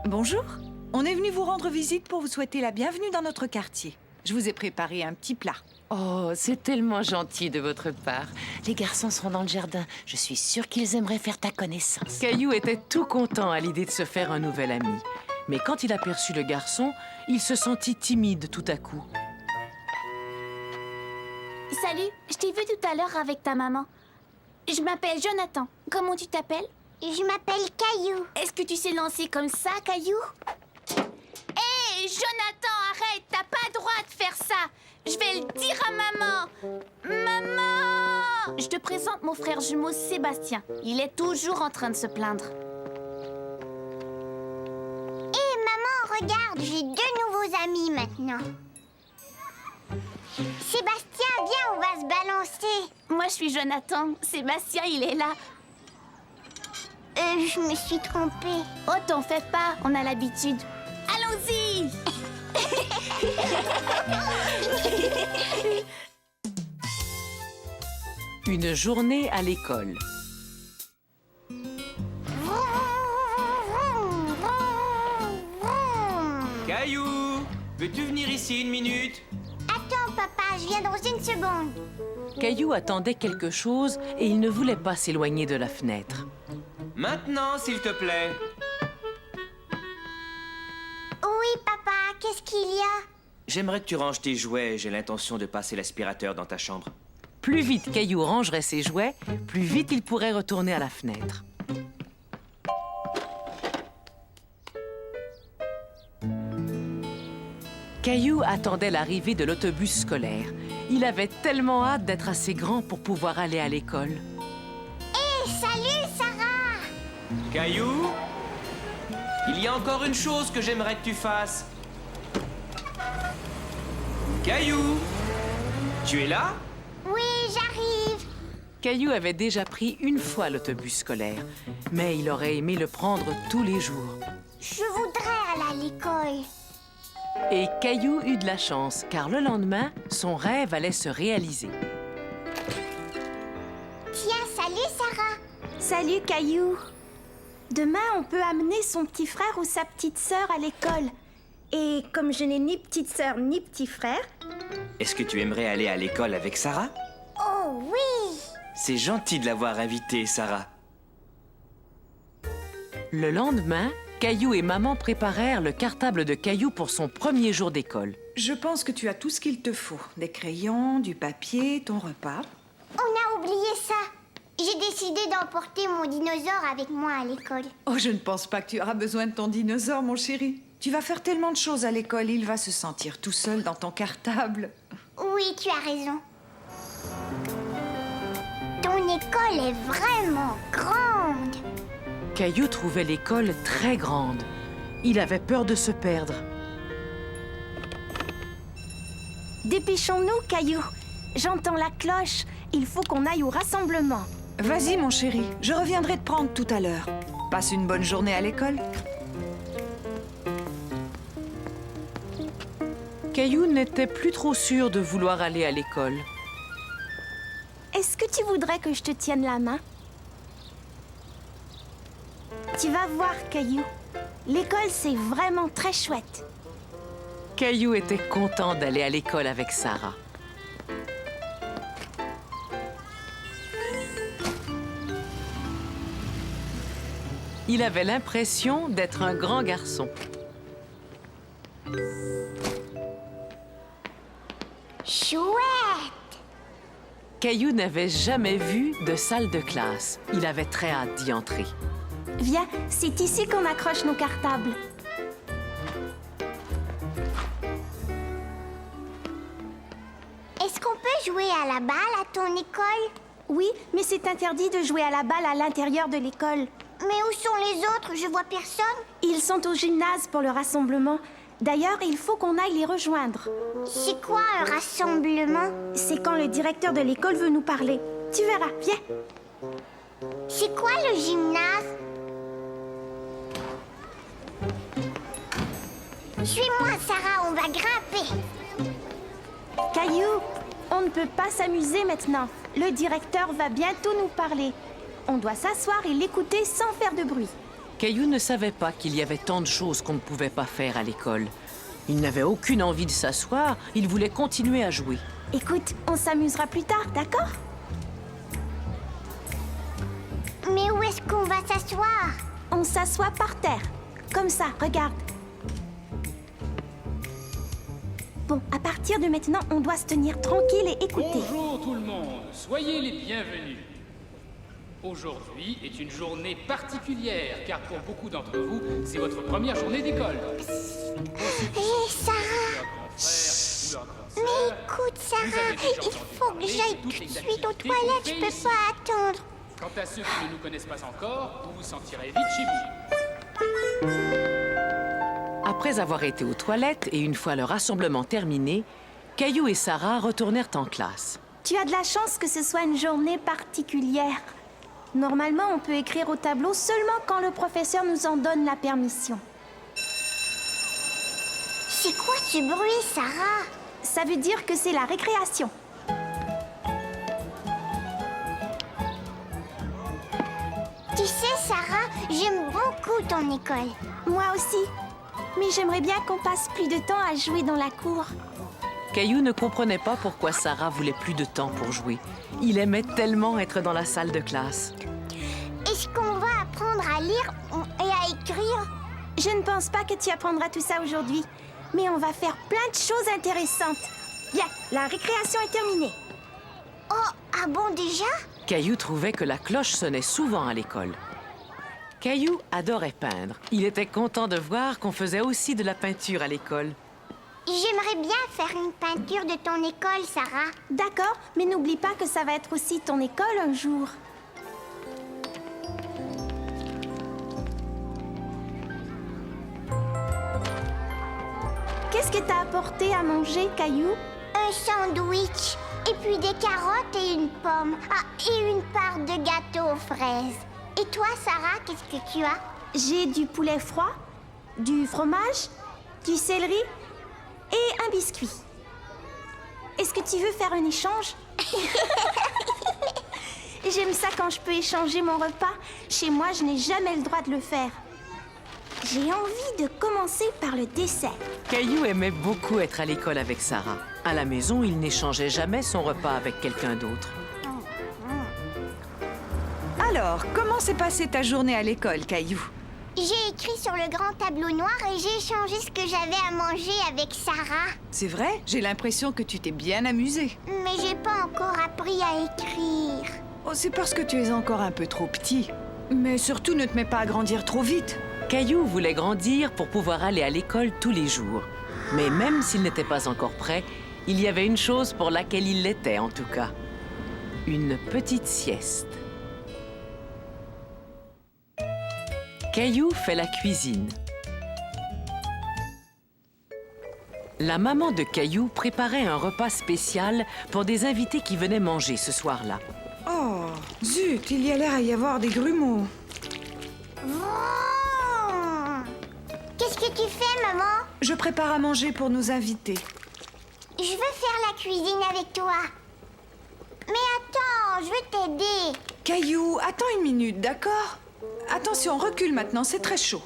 Bonjour. On est venu vous rendre visite pour vous souhaiter la bienvenue dans notre quartier. Je vous ai préparé un petit plat. Oh, c'est tellement gentil de votre part. Les garçons seront dans le jardin. Je suis sûre qu'ils aimeraient faire ta connaissance. Caillou était tout content à l'idée de se faire un nouvel ami. Mais quand il aperçut le garçon, il se sentit timide tout à coup. Salut, je t'ai vu tout à l'heure avec ta maman. Je m'appelle Jonathan. Comment tu t'appelles? Je m'appelle Caillou. Est-ce que tu sais lancer comme ça, Caillou? Hé, Jonathan, arrête! T'as pas le droit de faire ça! Je vais le dire à maman! Maman! Je te présente mon frère jumeau Sébastien. Il est toujours en train de se plaindre. Hé, maman, regarde, j'ai 2 nouveaux amis maintenant. Sébastien, viens, on va se balancer. Moi, je suis Jonathan. Sébastien, il est là. Je me suis trompée. Oh, t'en fais pas, on a l'habitude. Allons-y! Une journée à l'école. Caillou, veux-tu venir ici une minute? Attends, papa, je viens dans une seconde. Caillou attendait quelque chose et il ne voulait pas s'éloigner de la fenêtre. Maintenant, s'il te plaît. Oui, papa, qu'est-ce qu'il y a? J'aimerais que tu ranges tes jouets. J'ai l'intention de passer l'aspirateur dans ta chambre. Plus vite Caillou rangerait ses jouets, plus vite il pourrait retourner à la fenêtre. Caillou attendait l'arrivée de l'autobus scolaire. Il avait tellement hâte d'être assez grand pour pouvoir aller à l'école. Hé, salut, Sarah! Caillou, il y a encore une chose que j'aimerais que tu fasses. Caillou, tu es là? Oui, j'arrive. Caillou avait déjà pris une fois l'autobus scolaire, mais il aurait aimé le prendre tous les jours. Je voudrais aller à l'école. Et Caillou eut de la chance, car le lendemain, son rêve allait se réaliser. Tiens, salut, Sarah. Salut, Caillou. Demain, on peut amener son petit frère ou sa petite sœur à l'école. Et comme je n'ai ni petite sœur ni petit frère... Est-ce que tu aimerais aller à l'école avec Sarah? Oh oui! C'est gentil de l'avoir invitée, Sarah. Le lendemain, Caillou et maman préparèrent le cartable de Caillou pour son premier jour d'école. Je pense que tu as tout ce qu'il te faut. Des crayons, du papier, ton repas. On a oublié ça. J'ai décidé d'emporter mon dinosaure avec moi à l'école. Oh, je ne pense pas que tu auras besoin de ton dinosaure, mon chéri. Tu vas faire tellement de choses à l'école, il va se sentir tout seul dans ton cartable. Oui, tu as raison. Ton école est vraiment grande. Caillou trouvait l'école très grande. Il avait peur de se perdre. Dépêchons-nous, Caillou. J'entends la cloche. Il faut qu'on aille au rassemblement. Vas-y, mon chéri, je reviendrai te prendre tout à l'heure. Passe une bonne journée à l'école. Caillou n'était plus trop sûr de vouloir aller à l'école. Est-ce que tu voudrais que je te tienne la main? Tu vas voir, Caillou. L'école, c'est vraiment très chouette. Caillou était content d'aller à l'école avec Sarah. Il avait l'impression d'être un grand garçon. Chouette! Caillou n'avait jamais vu de salle de classe. Il avait très hâte d'y entrer. Viens, c'est ici qu'on accroche nos cartables. Est-ce qu'on peut jouer à la balle à ton école? Oui, mais c'est interdit de jouer à la balle à l'intérieur de l'école. Mais où sont les autres? Je vois personne. Ils sont au gymnase pour le rassemblement. D'ailleurs, il faut qu'on aille les rejoindre. C'est quoi un rassemblement? C'est quand le directeur de l'école veut nous parler. Tu verras, viens. C'est quoi le gymnase? Suis-moi, Sarah, on va grimper. Caillou, on ne peut pas s'amuser maintenant. Le directeur va bientôt nous parler. On doit s'asseoir et l'écouter sans faire de bruit. Caillou ne savait pas qu'il y avait tant de choses qu'on ne pouvait pas faire à l'école. Il n'avait aucune envie de s'asseoir, il voulait continuer à jouer. Écoute, on s'amusera plus tard, d'accord? Mais où est-ce qu'on va s'asseoir? On s'assoit par terre. Comme ça, regarde. Bon, à partir de maintenant, on doit se tenir tranquille et écouter. Bonjour tout le monde, soyez les bienvenus. Aujourd'hui est une journée particulière, car pour beaucoup d'entre vous, c'est votre première journée d'école. Hé, Sarah! Mais écoute, Sarah, il faut que j'aille tout de suite aux toilettes, je peux pas attendre. Quant à ceux qui ne nous connaissent pas encore, vous vous sentirez vite chez vous. Après avoir été aux toilettes et une fois le rassemblement terminé, Caillou et Sarah retournèrent en classe. Tu as de la chance que ce soit une journée particulière. Normalement, on peut écrire au tableau seulement quand le professeur nous en donne la permission. C'est quoi ce bruit, Sarah? Ça veut dire que c'est la récréation. J'aime beaucoup ton école. Moi aussi. Mais j'aimerais bien qu'on passe plus de temps à jouer dans la cour. Caillou ne comprenait pas pourquoi Sarah voulait plus de temps pour jouer. Il aimait tellement être dans la salle de classe. Est-ce qu'on va apprendre à lire et à écrire? Je ne pense pas que tu apprendras tout ça aujourd'hui. Mais on va faire plein de choses intéressantes. Bien, la récréation est terminée. Oh, ah bon déjà? Caillou trouvait que la cloche sonnait souvent à l'école. Caillou adorait peindre. Il était content de voir qu'on faisait aussi de la peinture à l'école. J'aimerais bien faire une peinture de ton école, Sarah. D'accord, mais n'oublie pas que ça va être aussi ton école un jour. Qu'est-ce que t'as apporté à manger, Caillou? Un sandwich, et puis des carottes et une pomme. Ah, et une part de gâteau aux fraises. Et toi, Sarah, qu'est-ce que tu as? J'ai du poulet froid, du fromage, du céleri et un biscuit. Est-ce que tu veux faire un échange? J'aime ça quand je peux échanger mon repas. Chez moi, je n'ai jamais le droit de le faire. J'ai envie de commencer par le dessert. Caillou aimait beaucoup être à l'école avec Sarah. À la maison, il n'échangeait jamais son repas avec quelqu'un d'autre. Alors, comment s'est passée ta journée à l'école, Caillou? J'ai écrit sur le grand tableau noir et j'ai échangé ce que j'avais à manger avec Sarah. C'est vrai? J'ai l'impression que tu t'es bien amusée. Mais j'ai pas encore appris à écrire. Oh, c'est parce que tu es encore un peu trop petit. Mais surtout, ne te mets pas à grandir trop vite. Caillou voulait grandir pour pouvoir aller à l'école tous les jours. Mais même s'il n'était pas encore prêt, il y avait une chose pour laquelle il l'était en tout cas. Une petite sieste. Caillou fait la cuisine. La maman de Caillou préparait un repas spécial pour des invités qui venaient manger ce soir-là. Oh, zut, il y a l'air à y avoir des grumeaux. Qu'est-ce que tu fais, maman? Je prépare à manger pour nos invités. Je veux faire la cuisine avec toi. Mais attends, je veux t'aider. Caillou, attends une minute, d'accord? Attention, recule maintenant, c'est très chaud.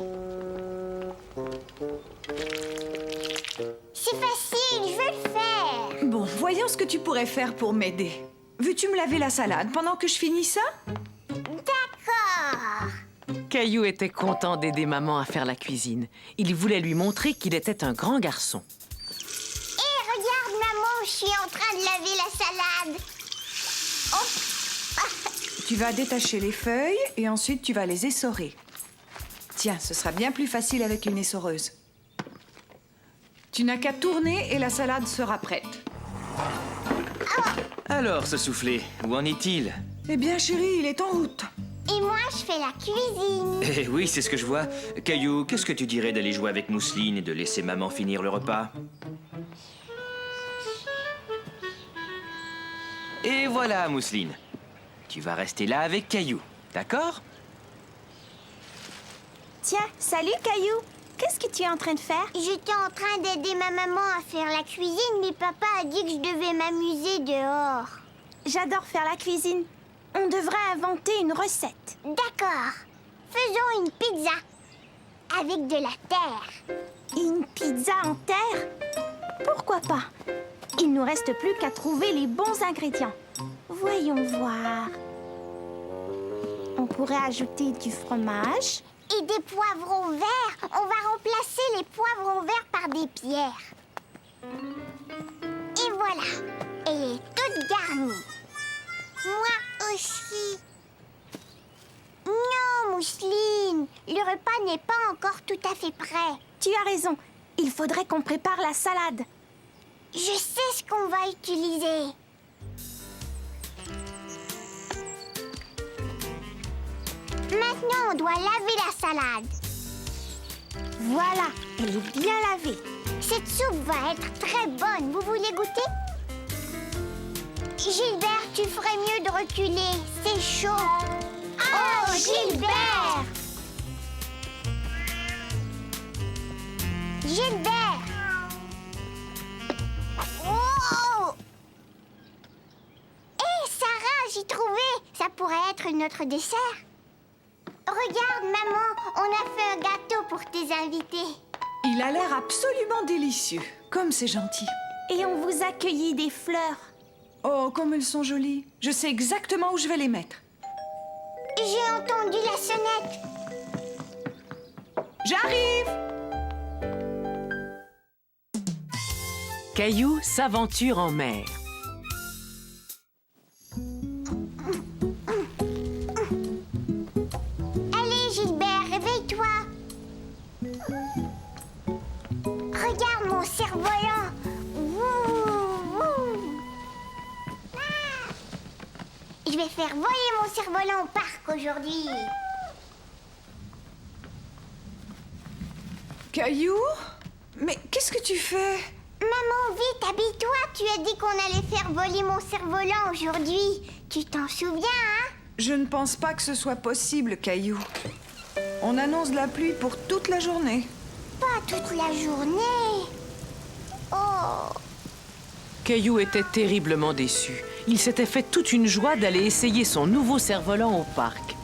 C'est facile, je veux le faire. Bon, voyons ce que tu pourrais faire pour m'aider. Veux-tu me laver la salade pendant que je finis ça? D'accord. Caillou était content d'aider maman à faire la cuisine. Il voulait lui montrer qu'il était un grand garçon. Hé, regarde, maman, je suis en train de laver la salade. Tu vas détacher les feuilles et ensuite tu vas les essorer. Tiens, ce sera bien plus facile avec une essoreuse. Tu n'as qu'à tourner et la salade sera prête. Alors, ce soufflé, où en est-il? Eh bien, chérie, il est en route. Et moi, je fais la cuisine. Eh oui, c'est ce que je vois. Caillou, qu'est-ce que tu dirais d'aller jouer avec Mousseline et de laisser maman finir le repas? Et voilà, Mousseline. Tu vas rester là avec Caillou, d'accord? Tiens, salut Caillou. Qu'est-ce que tu es en train de faire? J'étais en train d'aider ma maman à faire la cuisine, mais papa a dit que je devais m'amuser dehors. J'adore faire la cuisine. On devrait inventer une recette. D'accord. Faisons une pizza. Avec de la terre. Une pizza en terre? Pourquoi pas? Il nous reste plus qu'à trouver les bons ingrédients. Voyons voir. On pourrait ajouter du fromage. Et des poivrons verts. On va remplacer les poivrons verts par des pierres. Et voilà. Elle est toute garnie. Moi aussi. Non, Mousseline. Le repas n'est pas encore tout à fait prêt. Tu as raison. Il faudrait qu'on prépare la salade. Je sais ce qu'on va utiliser. Maintenant, on doit laver la salade. Voilà, elle est bien lavée. Cette soupe va être très bonne. Vous voulez goûter? Gilbert, tu ferais mieux de reculer. C'est chaud. Oh, Gilbert! Gilbert! Oh! Hé, Sarah, j'ai trouvé. Ça pourrait être notre dessert. Regarde, maman, on a fait un gâteau pour tes invités. Il a l'air absolument délicieux. Comme c'est gentil. Et on vous a cueilli des fleurs. Oh, comme elles sont jolies. Je sais exactement où je vais les mettre. J'ai entendu la sonnette. J'arrive! Caillou s'aventure en mer. Allez, Gilbert, réveille-toi. Regarde mon cerf-volant. Wouh, wouh. Ah. Je vais faire voler mon cerf-volant au parc aujourd'hui. Caillou? Mais qu'est-ce que tu fais? Maman, vite, habille-toi. Tu as dit qu'on allait faire voler mon cerf-volant aujourd'hui. Tu t'en souviens, hein? Je ne pense pas que ce soit possible, Caillou. On annonce de la pluie pour toute la journée. Pas toute la journée. Oh. Caillou était terriblement déçu. Il s'était fait toute une joie d'aller essayer son nouveau cerf-volant au parc.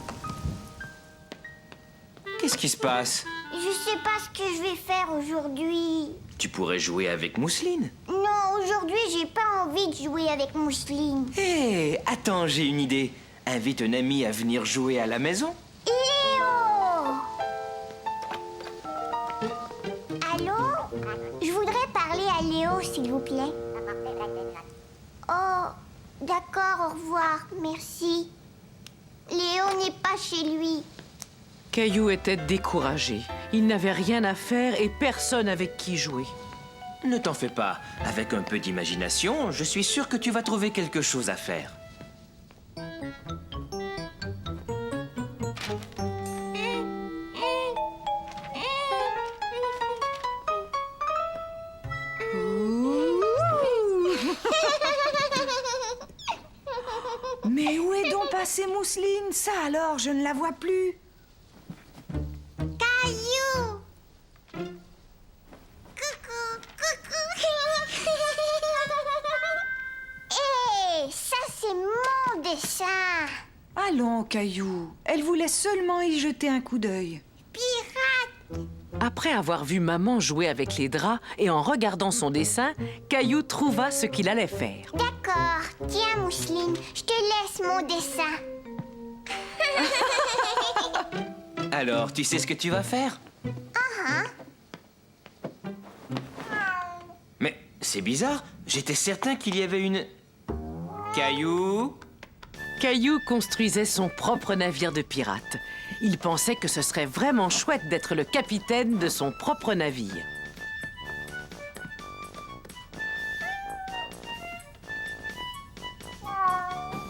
Qu'est-ce qui se passe? Je sais pas ce que je vais faire aujourd'hui. Tu pourrais jouer avec Mousseline. Non, aujourd'hui, j'ai pas envie de jouer avec Mousseline. Hé, attends, j'ai une idée. Invite un ami à venir jouer à la maison. Léo! Allô? Je voudrais parler à Léo, s'il vous plaît. Oh, d'accord, au revoir, merci. Léo n'est pas chez lui. Caillou était découragé. Il n'avait rien à faire et personne avec qui jouer. Ne t'en fais pas. Avec un peu d'imagination, je suis sûr que tu vas trouver quelque chose à faire. Mais où est donc passée Mousseline? Ça alors, je ne la vois plus. Caillou! Coucou, coucou! Hé, ça c'est mon dessin! Allons, Caillou. Elle voulait seulement y jeter un coup d'œil. Pirate! Après avoir vu maman jouer avec les draps et en regardant son dessin, Caillou trouva ce qu'il allait faire. D'accord. Tiens, Mousseline, je te laisse mon dessin. Alors, tu sais ce que tu vas faire? Mais c'est bizarre. J'étais certain qu'il y avait une... Caillou? Caillou construisait son propre navire de pirate. Il pensait que ce serait vraiment chouette d'être le capitaine de son propre navire.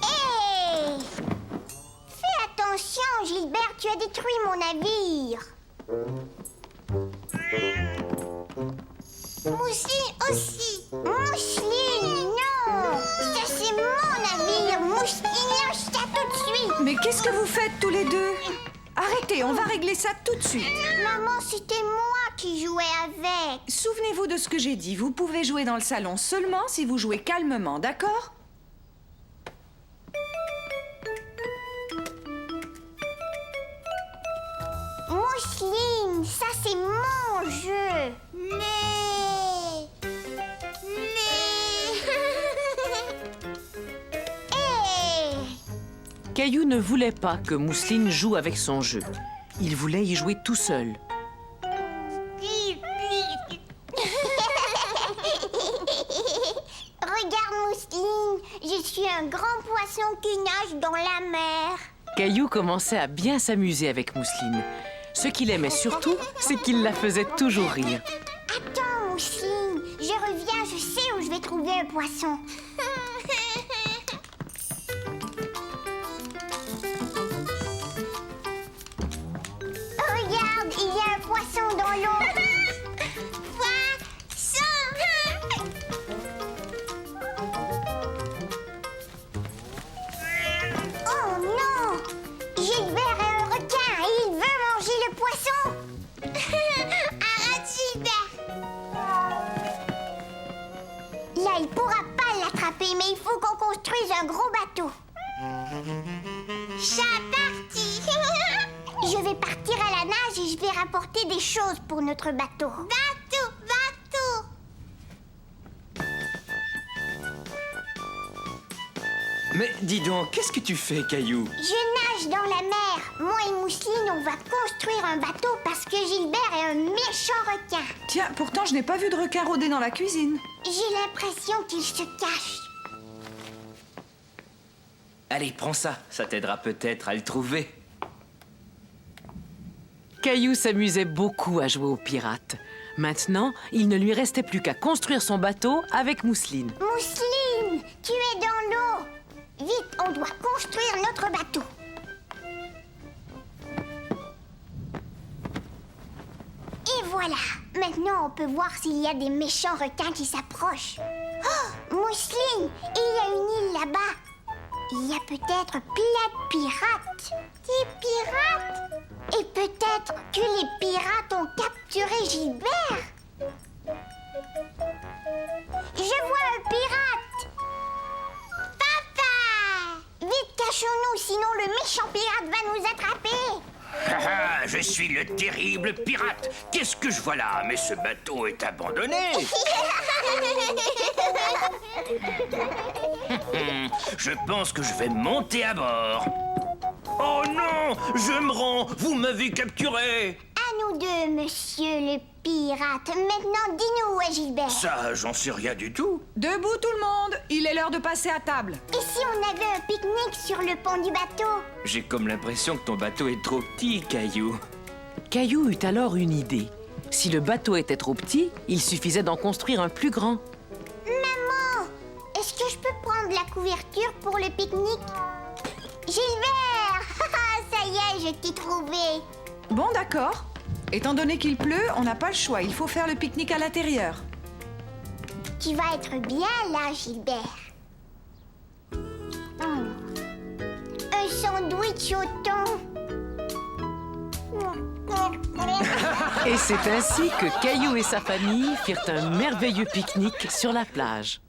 Hé! Fais attention, Gilbert, tu as détruit mon navire. Mousseline aussi. Mousseline, non! Ça, c'est mon navire. Mousseline, lâche ça tout de suite. Mais qu'est-ce que vous faites tous les deux? Arrêtez, on va régler ça tout de suite. Maman, c'était moi qui jouais avec. Souvenez-vous de ce que j'ai dit. Vous pouvez jouer dans le salon seulement si vous jouez calmement, d'accord? Mousseline, ça c'est mon jeu. Mais... Hey! Caillou ne voulait pas que Mousseline joue avec son jeu. Il voulait y jouer tout seul. Regarde, Mousseline, je suis un grand poisson qui nage dans la mer. Caillou commençait à bien s'amuser avec Mousseline. Ce qu'il aimait surtout, c'est qu'il la faisait toujours rire. Attends, Mousseline, je reviens, je sais où je vais trouver un poisson. Regarde, il y a un poisson dans l'eau. Oh non! Gilbert est un requin et il veut manger le poisson. Arrête, Gilbert! Là, il pourra pas l'attraper, mais il faut qu'on construise un gros bateau. Chat parti! Je vais partir à la nage et je vais rapporter des choses pour notre bateau. Bateau, bateau! Mais dis donc, qu'est-ce que tu fais, Caillou? Je nage dans la mer. Moi et Mousseline, on va construire un bateau parce que Gilbert est un méchant requin. Tiens, pourtant, je n'ai pas vu de requin rôder dans la cuisine. J'ai l'impression qu'il se cache. Allez, prends ça. Ça t'aidera peut-être à le trouver. Caillou s'amusait beaucoup à jouer aux pirates. Maintenant, il ne lui restait plus qu'à construire son bateau avec Mousseline. Mousseline, tu es dans l'eau. Vite, on doit construire notre bateau. Et voilà. Maintenant, on peut voir s'il y a des méchants requins qui s'approchent. Oh, Mousseline, il y a une île là-bas. Il y a peut-être plein de pirates. Des pirates? Et peut-être que les pirates ont capturé Gilbert. Je vois un pirate. Papa! Vite, cachons-nous, sinon le méchant pirate va nous attraper. Je suis le terrible pirate. Qu'est-ce que je vois là? Mais ce bateau est abandonné. Je pense que je vais monter à bord. Oh non! Je me rends! Vous m'avez capturé! À nous deux, monsieur le pirate. Maintenant, dis-nous où est Gilbert. Ça, j'en sais rien du tout. Debout tout le monde, il est l'heure de passer à table. Et si on avait un pique-nique sur le pont du bateau? J'ai comme l'impression que ton bateau est trop petit, Caillou. Caillou eut alors une idée. Si le bateau était trop petit, il suffisait d'en construire un plus grand. Maman, est-ce que je peux prendre la couverture pour le pique-nique? Gilbert! Ça y est, je t'ai trouvé. Bon, d'accord. Étant donné qu'il pleut, on n'a pas le choix. Il faut faire le pique-nique à l'intérieur. Tu vas être bien là, Gilbert. Un sandwich au thon. Et c'est ainsi que Caillou et sa famille firent un merveilleux pique-nique sur la plage.